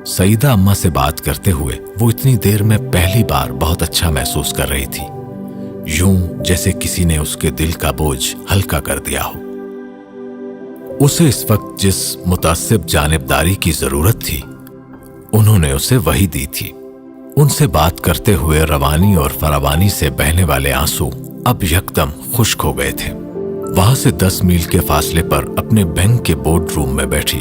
सईदा अम्मा से बात करते हुए वो इतनी देर में पहली बार बहुत अच्छा महसूस कर रही थी, यूं जैसे किसी ने उसके दिल का बोझ हल्का कर दिया हो। उसे इस वक्त जिस मुतासिब जानिबदारी की जरूरत थी, उन्होंने उसे वही दी थी। उनसे बात करते हुए रवानी और फरावानी से बहने वाले आंसू अब यकदम खुश्क हो गए थे। वहां से 10 मील के फासले पर अपने बैंक के बोर्ड रूम में बैठी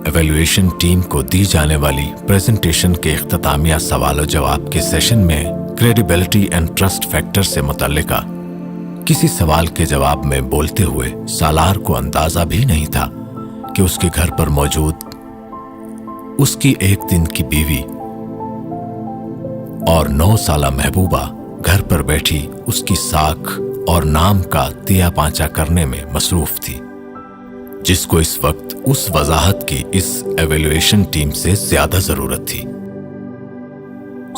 एवेल्युएशन टीम को दी जाने वाली प्रेजेंटेशन के इख्तितामिया सवाल जवाब के सेशन में क्रेडिबिलिटी एंड ट्रस्ट फैक्टर से मुतल्लिका किसी सवाल के जवाब में बोलते हुए सालार को अंदाजा भी नहीं था कि उसके घर पर मौजूद उसकी 1 दिन की बीवी और 9 साला महबूबा घर पर बैठी उसकी साख और नाम का तिया पांचा करने में मसरूफ थी, जिसको इस वक्त उस वजाहत की इस एवेल्युएशन टीम से ज्यादा जरूरत थी।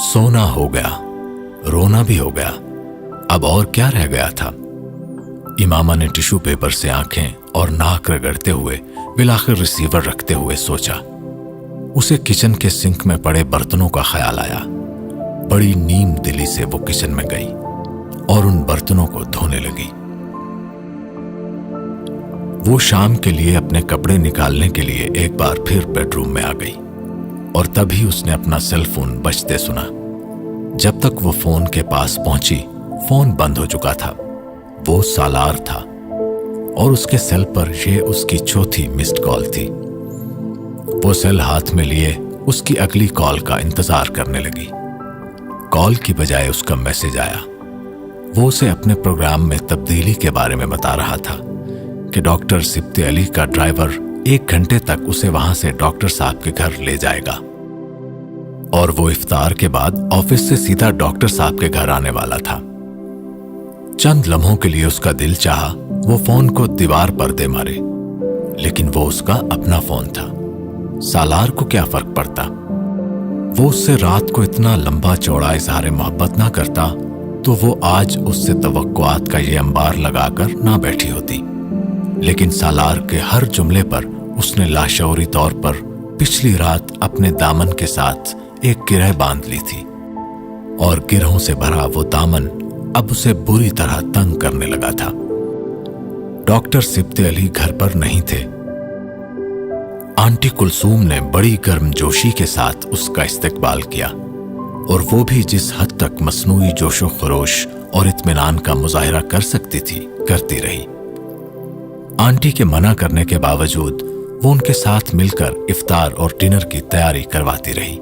सोना हो गया, रोना भी हो गया, अब और क्या रह गया था? इमामा ने टिश्यू पेपर से आंखें और नाक रगड़ते हुए बिलाखिर रिसीवर रखते हुए सोचा। उसे किचन के सिंक में पड़े बर्तनों का ख्याल आया। बड़ी नीम दिली से वो किचन में गई और उन बर्तनों को धोने लगी। वो शाम के लिए अपने कपड़े निकालने के लिए एक बार फिर बेडरूम में आ गई और तभी उसने अपना सेल फोन बजते सुना। जब तक वो फोन के पास पहुंची, फोन बंद हो चुका था। वो सालार था और उसके सेल पर यह उसकी चौथी मिस्ड कॉल थी। वो सेल हाथ में लिए उसकी अगली कॉल का इंतजार करने लगी। कॉल की बजाय उसका मैसेज आया। वो उसे अपने प्रोग्राम में तब्दीली के बारे में बता रहा था कि डॉक्टर सिब्ते अली का ड्राइवर 1 घंटे तक उसे वहां से डॉक्टर साहब के घर ले जाएगा और वो इफ्तार के बाद ऑफिस से सीधा डॉक्टर साहब के घर आने वाला था। चंद लम्हों के लिए उसका दिल चाहा वो फोन को दीवार पर दे मारे, लेकिन वो उसका अपना फोन था। सालार को क्या फर्क पड़ता? वो उससे रात को इतना लंबा चौड़ा इजहार मोहब्बत ना करता तो वो आज उससे तवक्कुआत का ये अंबार लगाकर ना बैठी होती। लेकिन सालार के हर जुमले पर उसने लाशऊरी तौर पर पिछली रात अपने दामन के साथ एक गिरह बांध ली थी और गिरहों से भरा वो दामन अब उसे बुरी तरह तंग करने लगा था। डॉक्टर सिब्ते अली घर पर नहीं थे। आंटी कुलसूम ने बड़ी गर्मजोशी के साथ उसका इस्तकबाल किया और वो भी जिस हद तक मसनूई जोशो खरोश और इत्मीनान का मुजाहिरा कर सकती थी करती रही। आंटी के मना करने के बावजूद वो उनके साथ मिलकर इफ्तार और डिनर की तैयारी करवाती रही।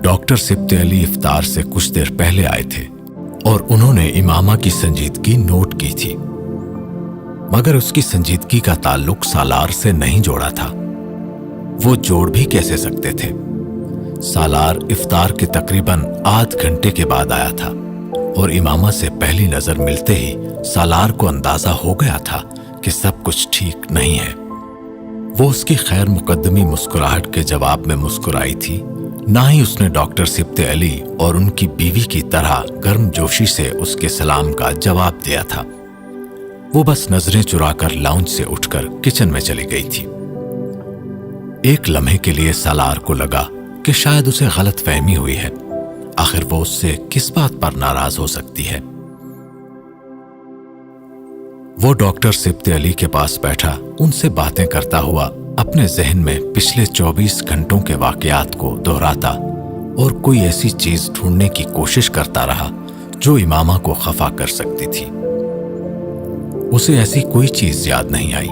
डॉक्टर सिब्ते अली इफ्तार से कुछ देर पहले आए थे और उन्होंने इमामा की संजीदगी नोट की थी, मगर उसकी संजीदगी का ताल्लुक सालार से नहीं जोड़ा था। वो जोड़ भी कैसे सकते थे? सालार इफ्तार के तकरीबन आध घंटे के बाद आया था और इमामा से पहली नजर मिलते ही सालार को अंदाजा हो गया था कि सब कुछ ठीक नहीं है। वो उसकी खैर मुकद्दमी मुस्कुराहट के जवाब में मुस्कुराई थी, ना ही उसने डॉक्टर सिब्ते अली और उनकी बीवी की तरह गर्मजोशी से उसके सलाम का जवाब दिया था। वो बस नजरें चुराकर लाउंज से उठकर किचन में चली गई थी। एक लम्हे के लिए सालार को लगा कि शायद उसे गलत फहमी हुई है। आखिर वो उससे किस बात पर नाराज हो सकती है? वो डॉक्टर सिब्ते अली के पास बैठा उनसे बातें करता हुआ अपने जहन में पिछले 24 घंटों के वाकयात को दोहराता और कोई ऐसी चीज ढूंढने की कोशिश करता रहा जो इमामा को खफा कर सकती थी। उसे ऐसी कोई चीज याद नहीं आई।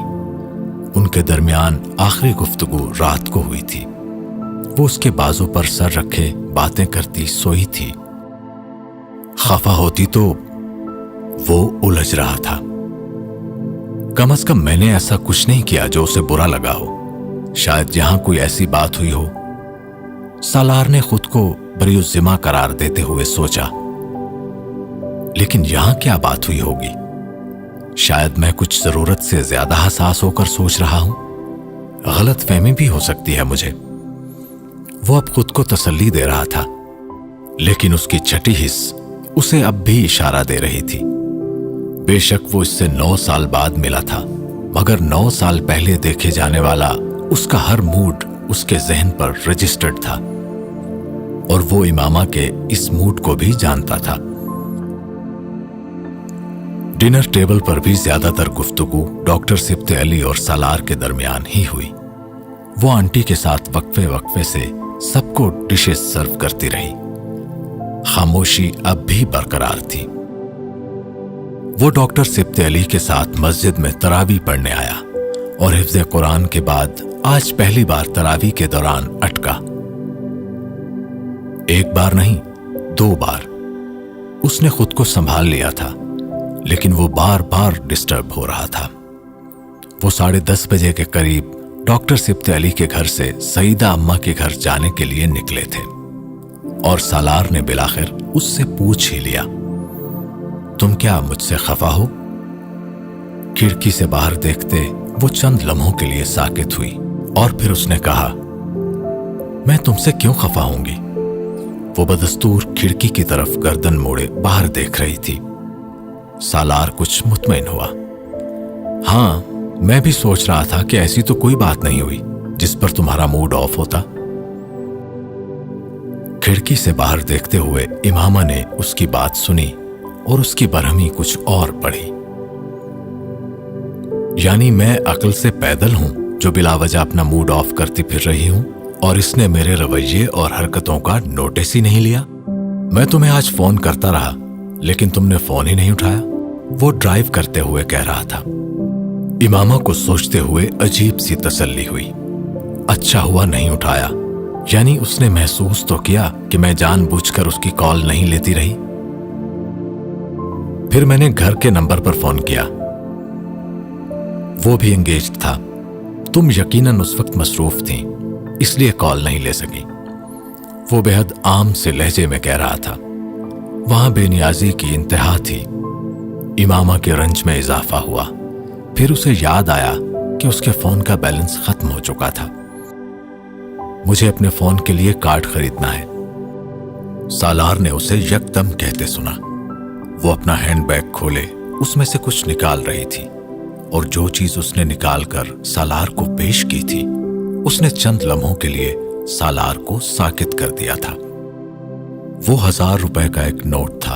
उनके दरमियान आखिरी गुफ्तगू रात को हुई थी। वो उसके बाजू पर सर रखे बातें करती सोई थी। खफा होती तो वो उलझ रहा था। कम से कम मैंने ऐसा कुछ नहीं किया जो उसे बुरा लगा हो। शायद यहां कोई ऐसी बात हुई हो। सालार ने खुद को बरीउज़्ज़िमा करार देते हुए सोचा, लेकिन यहां क्या बात हुई होगी? शायद मैं कुछ जरूरत से ज्यादा हसास होकर सोच रहा हूं। गलत फहमी भी हो सकती है मुझे। वो अब खुद को तसल्ली दे रहा था, लेकिन उसकी छठी हिस्स उसे अब भी इशारा दे रही थी। बेशक वो इससे 9 साल बाद मिला था, मगर 9 साल पहले देखे जाने वाला उसका हर मूड उसके जहन पर रजिस्टर्ड था और वो इमामा के इस मूड को भी जानता था। डिनर टेबल पर भी ज्यादातर गुफ्तगू डॉक्टर सिब्ते अली और सालार के दरमियान ही हुई। वो आंटी के साथ वक्फे वक्फे से सबको डिशेस सर्व करती रही। खामोशी अब भी बरकरार थी। वो डॉक्टर सिब्ते अली के साथ मस्जिद में तरावी पढ़ने आया और हिफ्ज़े कुरान के बाद आज पहली बार तरावी के दौरान अटका। 1 बार नहीं 2 बार उसने खुद को संभाल लिया था, लेकिन वो बार बार डिस्टर्ब हो रहा था। वो 10:30 बजे के करीब डॉक्टर सिब्ते अली के घर से सईदा अम्मा के घर जाने के लिए निकले थे और सालार ने बिलाखिर उससे पूछ ही लिया। तुम क्या मुझसे खफा हो? खिड़की से बाहर देखते वो चंद लम्हों के लिए साकित हुई और फिर उसने कहा, मैं तुमसे क्यों खफा होंगी? वो बदस्तूर खिड़की की तरफ गर्दन मोड़े बाहर देख रही थी। सालार कुछ मुतमईन हुआ। हाँ, मैं भी सोच रहा था कि ऐसी तो कोई बात नहीं हुई जिस पर तुम्हारा मूड ऑफ होता। खिड़की से बाहर देखते हुए इमामा ने उसकी बात सुनी और उसकी बरहमी कुछ और बढ़ी। यानी मैं अक्ल से पैदल हूं जो बिलावजह अपना मूड ऑफ करती फिर रही हूं और इसने मेरे रवैये और हरकतों का नोटिस ही नहीं लिया। मैं तुम्हें आज फोन करता रहा लेकिन तुमने फोन ही नहीं उठाया, वो ड्राइव करते हुए कह रहा था। इमामा को सोचते हुए अजीब सी तसल्ली हुई। अच्छा हुआ नहीं उठाया, यानी उसने महसूस तो किया कि मैं जानबूझकर उसकी कॉल नहीं लेती रही। फिर मैंने घर के नंबर पर फोन किया, वो भी एंगेज्ड था। तुम यकीनन उस वक्त मसरूफ थीं, इसलिए कॉल नहीं ले सकी। वो बेहद आम से लहजे में कह रहा था। वहां बेनियाजी की इंतहा थी। इमामा के रंज में इजाफा हुआ। फिर उसे याद आया कि उसके फोन का बैलेंस खत्म हो चुका था। मुझे अपने फोन के लिए कार्ड खरीदना है, सालार ने उसे यकदम कहते सुना। वो अपना हैंडबैग खोले उसमें से कुछ निकाल रही थी और जो चीज उसने निकालकर सालार को पेश की थी उसने चंद लम्हों के लिए सालार को साकित कर दिया था। वो 1000 रुपए का एक नोट था।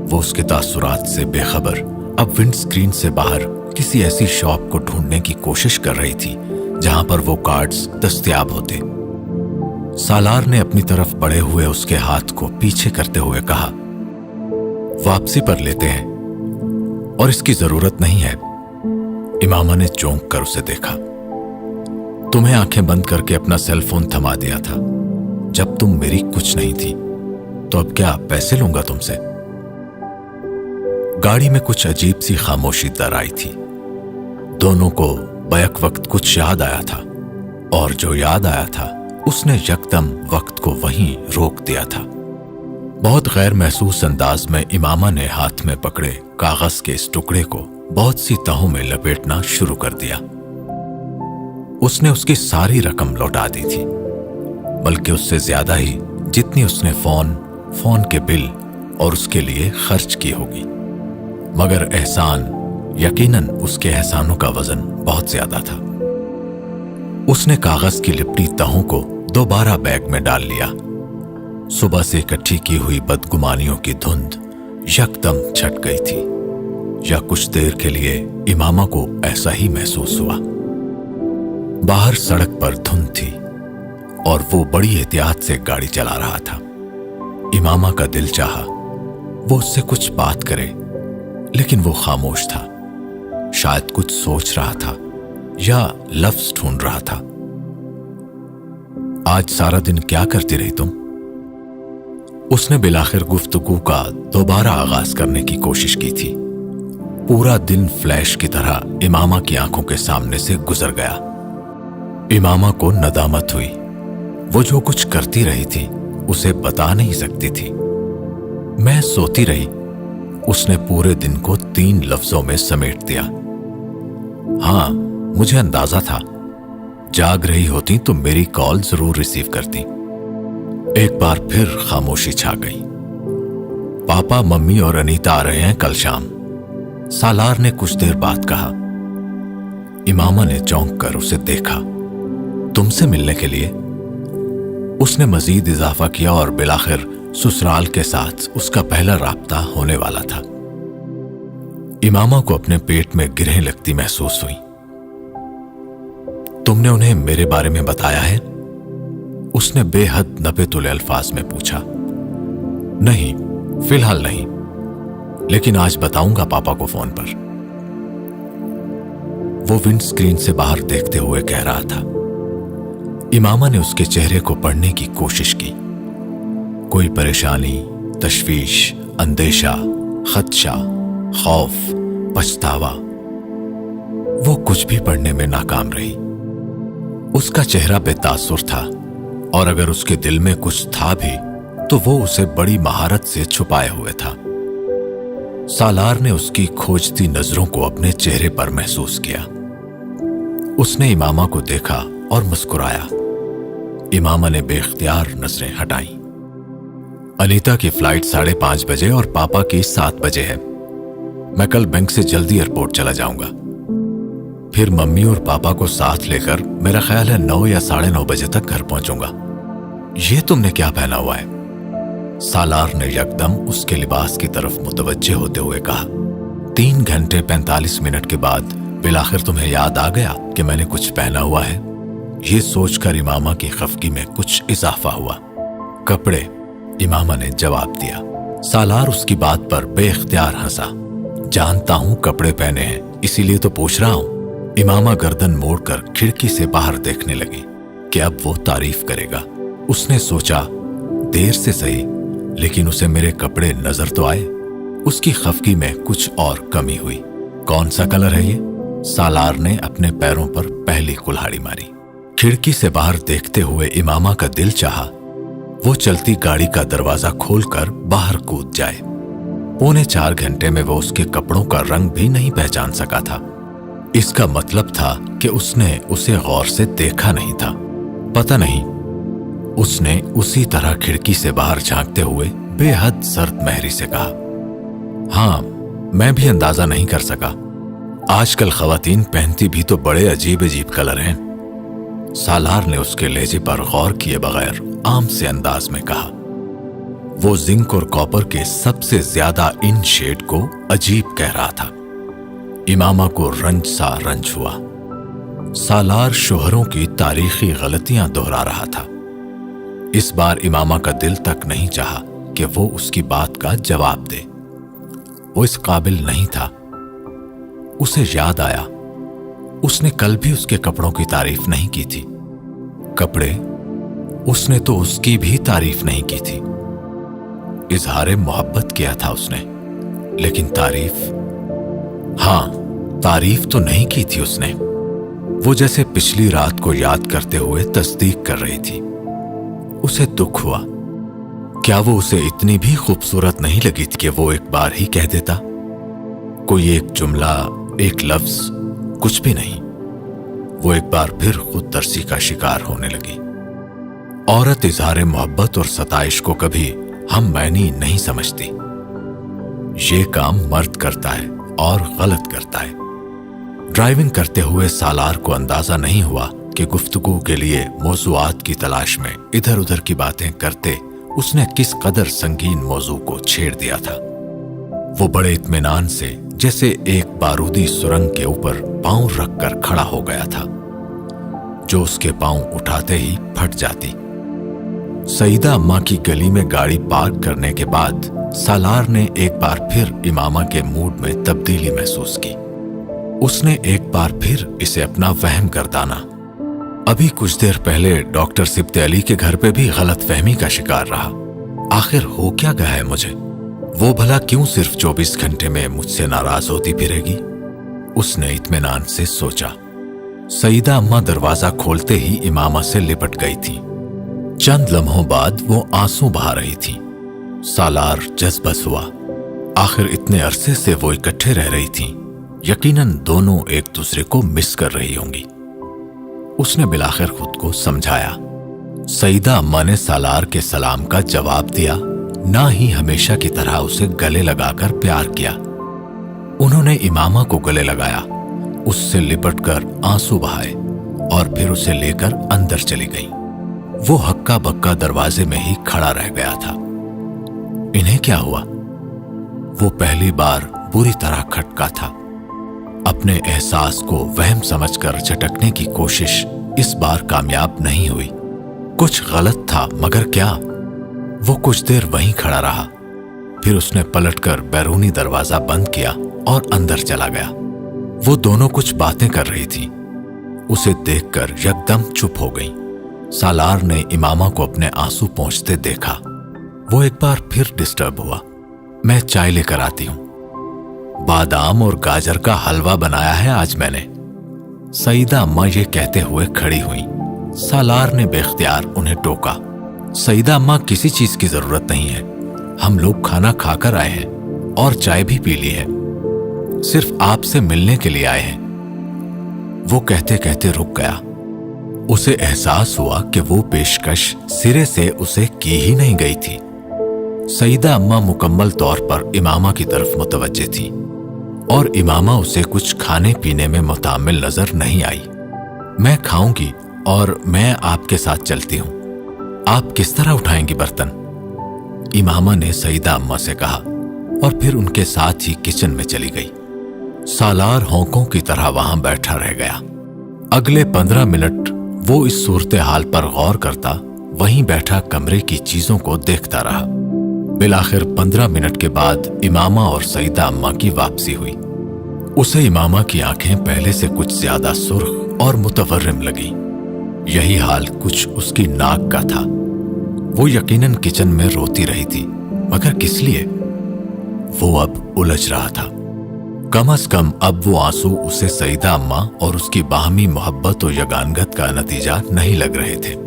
वो उसके तासुरात से बेखबर अब विंड स्क्रीन से बाहर किसी ऐसी शॉप को ढूंढने की कोशिश कर रही थी जहां पर वो कार्ड्स दस्तयाब होते। सालार ने अपनी तरफ बढ़े हुए उसके हाथ को पीछे करते हुए कहा, वापसी पर लेते हैं और इसकी जरूरत नहीं है। इमामा ने चौंक कर उसे देखा। तुम्हें आंखें बंद करके अपना सेल फोन थमा दिया था जब तुम मेरी कुछ नहीं थी, तो अब क्या पैसे लूंगा तुमसे? गाड़ी में कुछ अजीब सी खामोशी दर आई थी। दोनों को बैक वक्त कुछ याद आया था और जो याद आया था उसने यकदम वक्त को वहीं रोक दिया था। बहुत गैर महसूस अंदाज में इमामा ने हाथ में पकड़े कागज के इस टुकड़े को बहुत सी तहों में लपेटना शुरू कर दिया। उसने उसकी सारी रकम लौटा दी थी, बल्कि उससे ज्यादा ही जितनी उसने फोन के बिल और उसके लिए खर्च की होगी। मगर एहसान, यकीनन उसके एहसानों का वजन बहुत ज्यादा था। उसने कागज की लिपटी तहों को दोबारा बैग में डाल लिया। सुबह से इकट्ठी की हुई बदगुमानियों की धुंध यकदम छट गई थी, या कुछ देर के लिए इमामा को ऐसा ही महसूस हुआ। बाहर सड़क पर धुंध थी और वो बड़ी एहतियात से गाड़ी चला रहा था। इमामा का दिल चाहा वो उससे कुछ बात करे, लेकिन वो खामोश था। शायद कुछ सोच रहा था या लफ्ज ढूंढ रहा था। आज सारा दिन क्या करती रही तुम? उसने बिलाखिर गुफ्तगू का दोबारा आगाज करने की कोशिश की थी। पूरा दिन फ्लैश की तरह इमामा की आंखों के सामने से गुजर गया। इमामा को नदामत हुई। वो जो कुछ करती रही थी उसे बता नहीं सकती थी। मैं सोती रही, उसने पूरे दिन को 3 लफ्जों में समेट दिया। हां, मुझे अंदाजा था जाग रही होती तो मेरी कॉल जरूर रिसीव करती। एक बार फिर खामोशी छा गई। पापा, मम्मी और अनीता आ रहे हैं कल शाम, सालार ने कुछ देर बाद कहा। इमामा ने चौंक कर उसे देखा। तुमसे मिलने के लिए? उसने मजीद इजाफा किया और बिलाखिर ससुराल के साथ उसका पहला राब्ता होने वाला था। इमामा को अपने पेट में गिरहें लगती महसूस हुई। तुमने उन्हें मेरे बारे में बताया है? उसने बेहद नबेतुल अल्फाज में पूछा। नहीं, फिलहाल नहीं, लेकिन आज बताऊंगा पापा को फोन पर। वो विंड स्क्रीन से बाहर देखते हुए कह रहा था। इमामा ने उसके चेहरे को पढ़ने की कोशिश की। कोई परेशानी, तशवीश, अंदेशा, खदशा, खौफ, पछतावा, वो कुछ भी पढ़ने में नाकाम रही। उसका चेहरा बेतासुर था और अगर उसके दिल में कुछ था भी तो वो उसे बड़ी महारत से छुपाए हुए था। सालार ने उसकी खोजती नजरों को अपने चेहरे पर महसूस किया। उसने इमामा को देखा और मुस्कुराया। इमामा ने बेख्तियार नजरें हटाईं। अनीता की फ्लाइट 5:30 बजे और पापा की 7 बजे है। मैं कल बैंक से जल्दी एयरपोर्ट चला जाऊंगा। फिर मम्मी और पापा को साथ लेकर मेरा ख्याल है 9 या 9:30 बजे तक घर पहुंचूंगा। ये तुमने क्या पहना हुआ है? सालार ने यकदम उसके लिबास की तरफ मुतवज्जे होते हुए कहा। 3 घंटे 45 मिनट के बाद बिलाखिर तुम्हें याद आ गया कि मैंने कुछ पहना हुआ है। ये सोचकर इमामा की खफगी में कुछ इजाफा हुआ। कपड़े, इमामा ने जवाब दिया। सालार उसकी बात पर बेख्तियार हंसा। जानता हूं कपड़े पहने हैं, इसीलिए तो पूछ रहा हूं। इमामा गर्दन मोड़कर खिड़की से बाहर देखने लगी कि अब वो तारीफ करेगा। उसने सोचा, देर से सही, लेकिन उसे मेरे कपड़े नजर तो आए। उसकी खफगी में कुछ और कमी हुई। कौन सा कलर है ये? सालार ने अपने पैरों पर पहली कुल्हाड़ी मारी। खिड़की से बाहर देखते हुए इमामा का दिल चाहा वो चलती गाड़ी का दरवाजा खोलकर बाहर कूद जाए। 3.25 घंटे में वो उसके कपड़ों का रंग भी नहीं पहचान सका था। इसका मतलब था कि उसने उसे गौर से देखा नहीं था। पता नहीं, उसने उसी तरह खिड़की से बाहर झांकते हुए बेहद सर्द महरी से कहा। हाँ, मैं भी अंदाजा नहीं कर सका। आजकल खवातीन पहनती भी तो बड़े अजीब अजीब कलर हैं। सालार ने उसके लहजे पर गौर किए बगैर आम से अंदाज में कहा। वो जिंक और कॉपर के सबसे ज्यादा इन शेड को अजीब कह रहा था। इमामा को रंज सा रंज हुआ। सालार शोहरों की तारीखी गलतियां दोहरा रहा था। इस बार इमामा का दिल तक नहीं चाहा कि वो उसकी बात का जवाब दे। वो इस काबिल नहीं था। उसे याद आया, उसने कल भी उसके कपड़ों की तारीफ नहीं की थी। कपड़े, उसने तो उसकी भी तारीफ नहीं की थी। इजहारे मोहब्बत किया था उसने, लेकिन तारीफ, हाँ, तारीफ तो नहीं की थी उसने। वो जैसे पिछली रात को याद करते हुए तस्दीक कर रही थी। उसे दुख हुआ। क्या वो उसे इतनी भी खूबसूरत नहीं लगी थी कि वो एक बार ही कह देता? कोई एक जुमला, एक लफ्ज, कुछ भी नहीं। वो एक बार फिर खुद तरसी का शिकार होने लगी। औरत इजहार मोहब्बत और सताइश को कभी हम मैनी नहीं समझती। ये काम मर्द करता है और गलत करता है। ड्राइविंग करते हुए सालार को अंदाजा नहीं हुआ कि गुफ्तगू के लिए मौज़ूआत की तलाश में इधर उधर की बातें करते उसने किस कदर संगीन मौजू को छेड़ दिया था। वो बड़े इत्मीनान से जैसे एक बारूदी सुरंग के ऊपर पांव रखकर खड़ा हो गया था, जो उसके पांव उठाते ही फट जाती। सईदा अम्मा की गली में गाड़ी पार्क करने के बाद सालार ने एक बार फिर इमामा के मूड में तब्दीली महसूस की। उसने एक बार फिर इसे अपना वहम गर्दाना। अभी कुछ देर पहले डॉक्टर सिब्ते अली के घर पे भी गलतफहमी का शिकार रहा। आखिर हो क्या गया है मुझे? वो भला क्यों सिर्फ 24 घंटे में मुझसे नाराज होती फिरेगी? उसने इत्मीनान से सोचा। सईदा अम्मा दरवाजा खोलते ही इमामा से लिपट गई थी। चंद लम्हों बाद वो आंसू बहा रही थी। सालार जज्बस हुआ। आखिर इतने अरसे से वो इकट्ठे रह रही थीं। यकीनन दोनों एक दूसरे को मिस कर रही होंगी। उसने बिलाखिर खुद को समझाया। सईदा अम्मा ने सालार के सलाम का जवाब दिया, ना ही हमेशा की तरह उसे गले लगाकर प्यार किया। उन्होंने इमामा को गले लगाया, उससे लिपटकर आंसू बहाए और फिर उसे लेकर अंदर चली गई। वो हक्का बक्का दरवाजे में ही खड़ा रह गया था। इन्हें क्या हुआ? वो पहली बार बुरी तरह खटका था। अपने एहसास को वहम समझकर झटकने की कोशिश इस बार कामयाब नहीं हुई। कुछ गलत था, मगर क्या? वो कुछ देर वहीं खड़ा रहा। फिर उसने पलटकर बैरूनी दरवाजा बंद किया और अंदर चला गया। वो दोनों कुछ बातें कर रही थी। उसे देखकर यकदम चुप हो गई। सालार ने इमामा को अपने आंसू पोंछते देखा। वो एक बार फिर डिस्टर्ब हुआ। मैं चाय लेकर आती हूं। बादाम और गाजर का हलवा बनाया है आज मैंने। सईदा अम्मा ये कहते हुए खड़ी हुई। सालार ने बेख्तियार उन्हें टोका। सईदा अम्मा, किसी चीज की जरूरत नहीं है, हम लोग खाना खाकर आए हैं। और चाय भी पी ली है, सिर्फ आपसे मिलने के लिए आए हैं। वो कहते कहते रुक गया। उसे एहसास हुआ कि वो पेशकश सिरे से उसे की ही नहीं गई थी। सईदा अम्मा मुकम्मल तौर पर इमामा की तरफ मुतवज्जे थी और इमामा उसे कुछ खाने पीने में मुतामिल नजर नहीं आई। मैं खाऊंगी और मैं आपके साथ चलती हूं, आप किस तरह उठाएंगी बर्तन? इमामा ने सईदा अम्मा से कहा और फिर उनके साथ ही किचन में चली गई। सालार होंकों की तरह वहां बैठा रह गया। अगले 15 मिनट वो इस सूरत हाल पर गौर करता वहीं बैठा कमरे की चीजों को देखता रहा। बिलाखिर 15 मिनट के बाद इमामा और सईदा अम्मा की वापसी हुई। उसे इमामा की आंखें पहले से कुछ ज्यादा सुर्ख और मुतवर्रिम लगी। यही हाल कुछ उसकी नाक का था। वो यकीनन किचन में रोती रही थी, मगर किस लिए? वो अब उलझ रहा था। कम अज कम अब वो आंसू उसे सईदा अम्मा और उसकी बाहमी मोहब्बत और यगानगत का नतीजा नहीं लग रहे थे।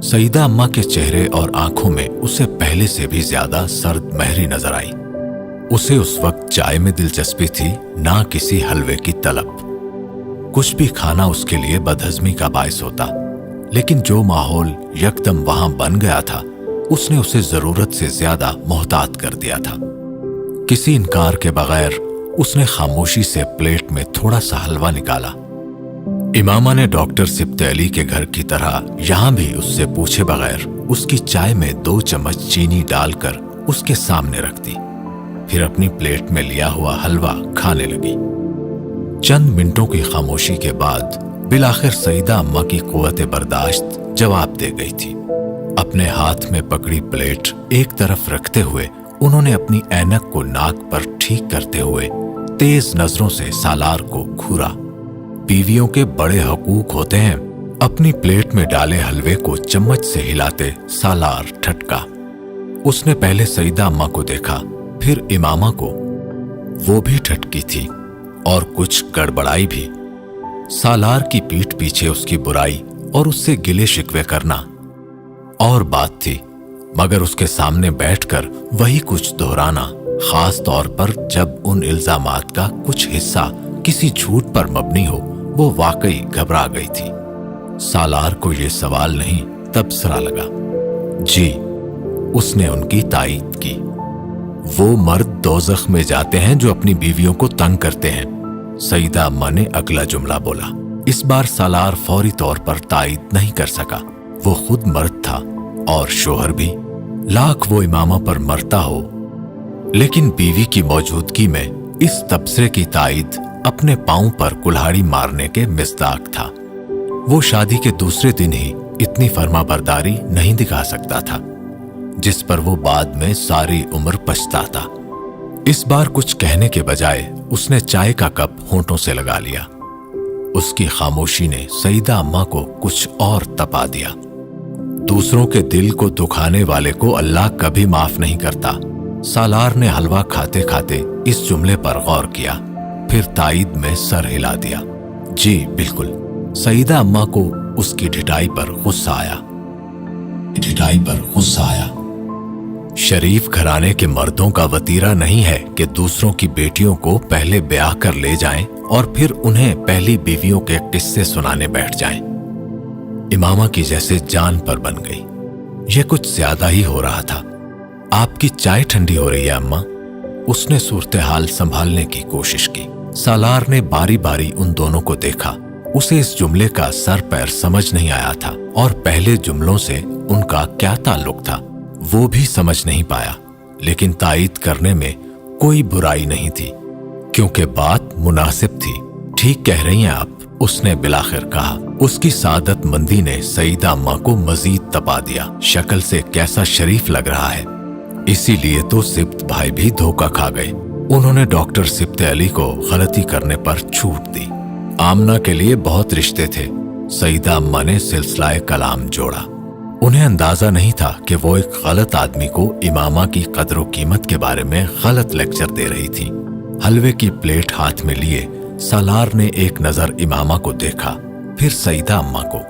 सईदा अम्मा के चेहरे और आंखों में उसे पहले से भी ज्यादा सर्द महरी नजर आई। उसे उस वक्त चाय में दिलचस्पी थी, ना किसी हलवे की तलब। कुछ भी खाना उसके लिए बदहजमी का बायस होता, लेकिन जो माहौल यकदम वहां बन गया था उसने उसे जरूरत से ज्यादा मोहतात कर दिया था। किसी इनकार के बगैर उसने खामोशी से प्लेट में थोड़ा सा हलवा निकाला। इमामा ने डॉक्टर सिब्त अली के घर की तरह यहां भी उससे पूछे बगैर उसकी चाय में 2 चम्मच चीनी डालकर उसके सामने रख दी, फिर अपनी प्लेट में लिया हुआ हलवा खाने लगी। चंद मिनटों की खामोशी के बाद बिलाखिर सईदा अम्मा की कुव्वत बर्दाश्त जवाब दे गई थी। अपने हाथ में पकड़ी प्लेट एक तरफ रखते हुए उन्होंने अपनी ऐनक को नाक पर ठीक करते हुए तेज नजरों से सालार को घूरा। बीवियों के बड़े हकूक होते हैं। अपनी प्लेट में डाले हलवे को चम्मच से हिलाते सालार ठटका। उसने पहले सईदा अम्मा को देखा, फिर इमामा को। वो भी ठटकी थी और कुछ गड़बड़ाई भी। सालार की पीठ पीछे उसकी बुराई और उससे गिले शिकवे करना और बात थी, मगर उसके सामने बैठकर वही कुछ दोहराना, खास तौर पर जब उन इल्जामात का कुछ हिस्सा किसी झूठ पर मबनी हो, वो वाकई घबरा गई थी। सालार को ये सवाल नहीं तबसरा लगा। जी, उसने उनकी तायीद की। वो मर्द दोज़ख में जाते हैं जो अपनी बीवियों को तंग करते हैं, सईदा अम्मा ने अगला जुमला बोला। इस बार सालार फौरी तौर पर तायीद नहीं कर सका। वो खुद मर्द था और शोहर भी, लाख वो इमामा पर मरता हो, लेकिन बीवी की मौजूदगी में इस तबसरे की तायीद अपने पांव पर कुल्हाड़ी मारने के मिस्दाक था। वो शादी के दूसरे दिन ही इतनी फर्माबरदारी नहीं दिखा सकता था, जिस पर वो बाद में सारी उम्र पछताता। इस बार कुछ कहने के बजाय उसने चाय का कप होंठों से लगा लिया। उसकी खामोशी ने सईदा अम्मा को कुछ और तपा दिया। दूसरों के दिल को दुखाने वाले को अल्लाह कभी माफ नहीं करता। सालार ने हलवा खाते खाते इस जुमले पर गौर किया, फिर तायीद में सर हिला दिया। जी बिल्कुल। सईदा अम्मा को उसकी ढिठाई पर गुस्सा आया। शरीफ घराने के मर्दों का वतीरा नहीं है कि दूसरों की बेटियों को पहले ब्याह कर ले जाएं और फिर उन्हें पहली बीवियों के किस्से सुनाने बैठ जाएं। इमामा की जैसे जान पर बन गई। यह कुछ ज्यादा ही हो रहा था। आपकी चाय ठंडी हो रही है अम्मा। उसने सूरत हाल संभालने की कोशिश की। सालार ने बारी बारी उन दोनों को देखा। उसे इस जुमले का सर पैर समझ नहीं आया था और पहले जुमलों से उनका क्या ताल्लुक था वो भी समझ नहीं पाया, लेकिन तायीद करने में कोई बुराई नहीं थी क्योंकि बात मुनासिब थी। ठीक कह रही हैं आप, उसने बिलाखिर कहा। उसकी सादत मंदी ने सईदा अम्मा को मजीद तपा दिया। शक्ल से कैसा शरीफ लग रहा है, इसीलिए तो सिब्त भाई भी धोखा खा गए। उन्होंने डॉक्टर सिब्त अली को गलती करने पर छूट दी। आमना के लिए बहुत रिश्ते थे, सईदा अम्मा ने सिलसिला कलाम जोड़ा। उन्हें अंदाजा नहीं था कि वो एक गलत आदमी को इमामा की कदर कीमत के बारे में गलत लेक्चर दे रही थी। हलवे की प्लेट हाथ में लिए सालार ने एक नजर इमामा को देखा, फिर सईदा अम्मा को,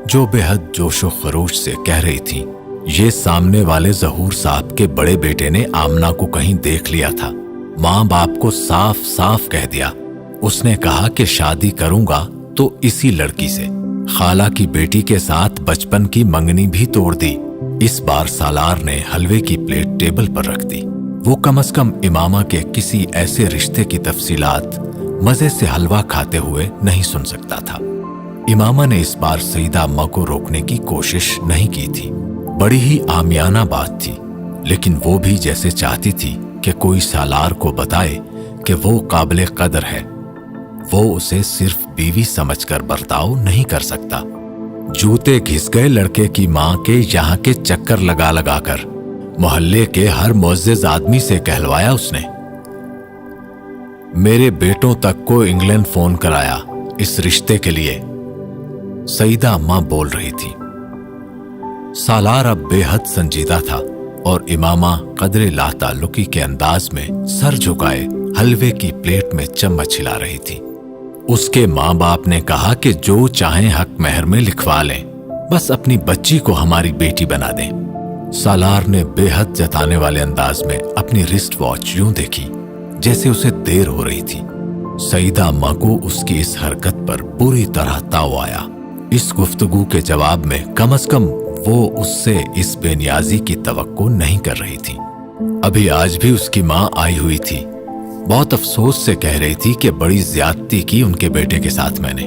जो बेहद जोशो खरोश से कह रही थी, ये सामने वाले जहूर साहब के बड़े बेटे ने आमना को कहीं देख लिया था। माँ बाप को साफ साफ कह दिया। उसने कहा कि शादी करूंगा तो इसी लड़की से। खाला की बेटी के साथ बचपन की मंगनी भी तोड़ दी। इस बार सालार ने हलवे की प्लेट टेबल पर रख दी। वो कम से कम इमामा के किसी ऐसे रिश्ते की तफसीलात मजे से हलवा खाते हुए नहीं सुन सकता था। इमामा ने इस बार सईदा अम्मा को रोकने की कोशिश नहीं की थी। बड़ी ही आमियाना बात थी, लेकिन वो भी जैसे चाहती थी कि कोई सालार को बताए कि वो काबिल कदर है। वो उसे सिर्फ बीवी समझकर बर्ताव नहीं कर सकता। जूते घिस गए लड़के की माँ के यहाँ के चक्कर लगा लगा कर मोहल्ले के हर मुअज्जिज आदमी से कहलवाया उसने। मेरे बेटों तक को इंग्लैंड फोन कराया इस रिश्ते के लिए। सईदा अम्मा बोल रही थी। सालार अब बेहद संजीदा था और इमामा कदरे लाताल्लुकी के अंदाज में सर झुकाए हलवे की प्लेट में चम्मच हिला रही थी। उसके माँ बाप ने कहा कि जो चाहें हक महर में लिखवा लें, बस अपनी बच्ची को हमारी बेटी बना दें। सालार ने बेहद जताने वाले अंदाज में अपनी रिस्ट वॉच यूं देखी जैसे उसे देर हो रही थी। सईदा अम्मा को उसकी इस हरकत पर पूरी तरह ताव आया। इस गुफ्तगू के जवाब में कम से कम वो उससे इस बेनियाजी की तवक्को नहीं कर रही थी। अभी आज भी उसकी माँ आई हुई थी। बहुत अफसोस से कह रही थी कि बड़ी ज्यादती की उनके बेटे के साथ मैंने।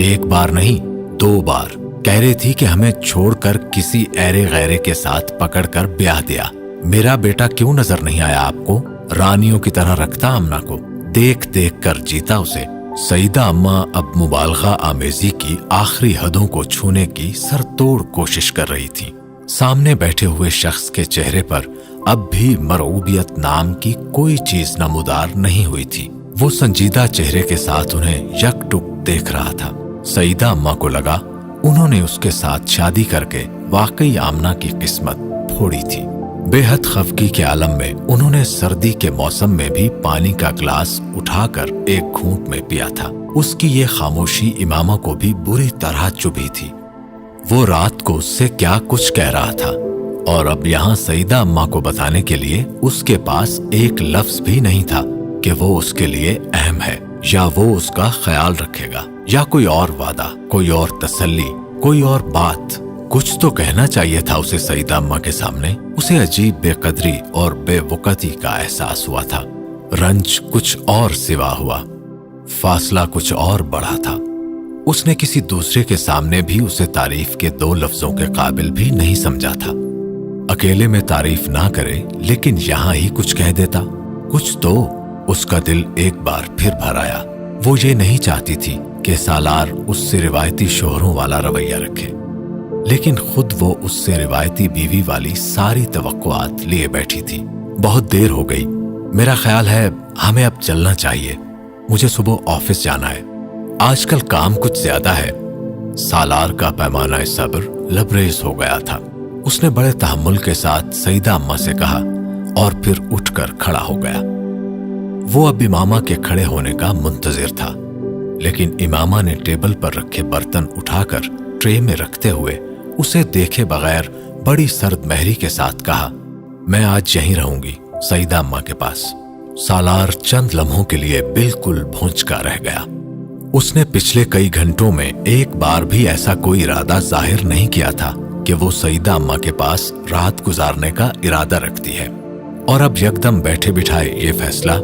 एक बार नहीं 2 बार कह रही थी कि हमें छोड़कर किसी ऐरे गैरे के साथ पकड़कर ब्याह दिया। मेरा बेटा क्यों नजर नहीं आया आपको? रानियों की तरह रखता आमना को, देख देख कर जीता उसे। सईदा अम्मा अब मुबालगा आमेजी की आखिरी हदों को छूने की सरतोड़ कोशिश कर रही थी। सामने बैठे हुए शख्स के चेहरे पर अब भी मरऊबियत नाम की कोई चीज नमूदार नहीं हुई थी। वो संजीदा चेहरे के साथ उन्हें यकटुक देख रहा था। सईदा अम्मा को लगा उन्होंने उसके साथ शादी करके वाकई आमना की किस्मत फोड़ी थी। बेहद खफगी के आलम में उन्होंने सर्दी के मौसम में भी पानी का ग्लास उठाकर एक घूंट में पिया था। उसकी ये खामोशी इमामा को भी बुरी तरह चुभी थी। वो रात को उससे क्या कुछ कह रहा था और अब यहाँ सईदा अम्मा को बताने के लिए उसके पास एक लफ्ज भी नहीं था कि वो उसके लिए अहम है या वो उसका ख्याल रखेगा या कोई और वादा, कोई और तसल्ली, कोई और बात। कुछ तो कहना चाहिए था उसे सईदा अम्मा के सामने। उसे अजीब बेकदरी और बेवकती का एहसास हुआ था। रंज कुछ और सिवा हुआ, फासला कुछ और बढ़ा था। उसने किसी दूसरे के सामने भी उसे तारीफ के 2 लफ्जों के काबिल भी नहीं समझा था। अकेले में तारीफ ना करे लेकिन यहां ही कुछ कह देता। कुछ तो उसका दिल एक बार फिर भर आया। वो ये नहीं चाहती थी कि सालार उससे रिवायती शोहरों वाला रवैया रखे, लेकिन खुद वो उससे रिवायती बीवी वाली सारी तवक्कुआत लिए बैठी थी। बहुत देर हो गई, मेरा ख्याल है हमें अब चलना चाहिए। मुझे सुबह ऑफिस जाना है। आजकल काम कुछ ज्यादा है। सालार का पैमाना सब्र लबरेज हो गया था। उसने बड़े तहम्मुल के साथ सईदा अम्मा से कहा और फिर उठकर खड़ा हो गया। वो अब इमामा के खड़े होने का मुंतजिर था, लेकिन इमामा ने टेबल पर रखे बर्तन उठाकर ट्रे में रखते हुए उसे देखे बगैर बड़ी सर्द महरी के साथ कहा, मैं आज यहीं रहूंगी सईदा अम्मा के पास। सालार चंद लम्हों के लिए बिल्कुल भौंचका रह गया। उसने पिछले कई घंटों में एक बार भी ऐसा कोई इरादा जाहिर नहीं किया था कि वो सईदा अम्मा के पास रात गुजारने का इरादा रखती है, और अब यकदम बैठे बिठाए ये फैसला,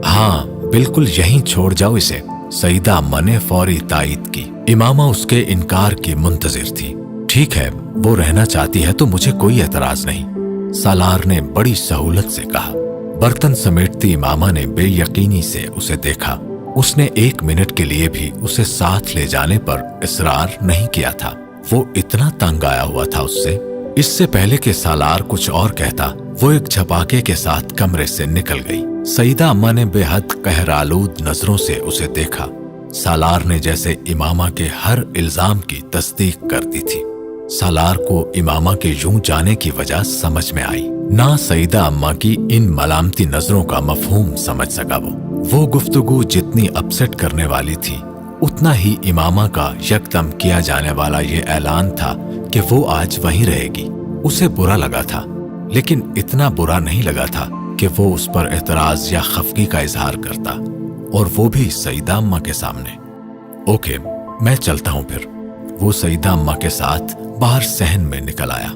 हाँ बिल्कुल यहीं छोड़ जाओ इसे। सईदा अम्मा ने फौरी तायीद की। इमामा उसके इनकार की मुंतजिर थी। ठीक है, वो रहना चाहती है तो मुझे कोई एतराज नहीं, सालार ने बड़ी सहूलत से कहा। बर्तन समेटती इमामा ने बेयकीनी से उसे देखा। उसने 1 मिनट के लिए भी उसे साथ ले जाने पर इसरार नहीं किया था। वो इतना तंग आया हुआ था उससे। इससे पहले कि सालार कुछ और कहता, वो एक झपाके के साथ कमरे से निकल गई। सईदा अम्मा ने बेहद कहरालूद नजरों से उसे देखा। सालार ने जैसे इमामा के हर इल्जाम की तस्दीक कर दी थी। सालार को इमामा के यूं जाने की वजह समझ में आई, ना सईदा अम्मा की इन मलामती नजरों का मफहूम समझ सका। वो गुफ्तगू जितनी अपसेट करने वाली थी, उतना ही इमामा का यकदम किया जाने वाला ये ऐलान था कि वो आज वहीं रहेगी। उसे बुरा लगा था, लेकिन इतना बुरा नहीं लगा था कि वो उस पर एतराज या खफगी का इजहार करता, और वो भी सईदा अम्मा के सामने। ओके, मैं चलता हूं फिर। वो सईदा अम्मा के साथ बाहर सहन में निकल आया।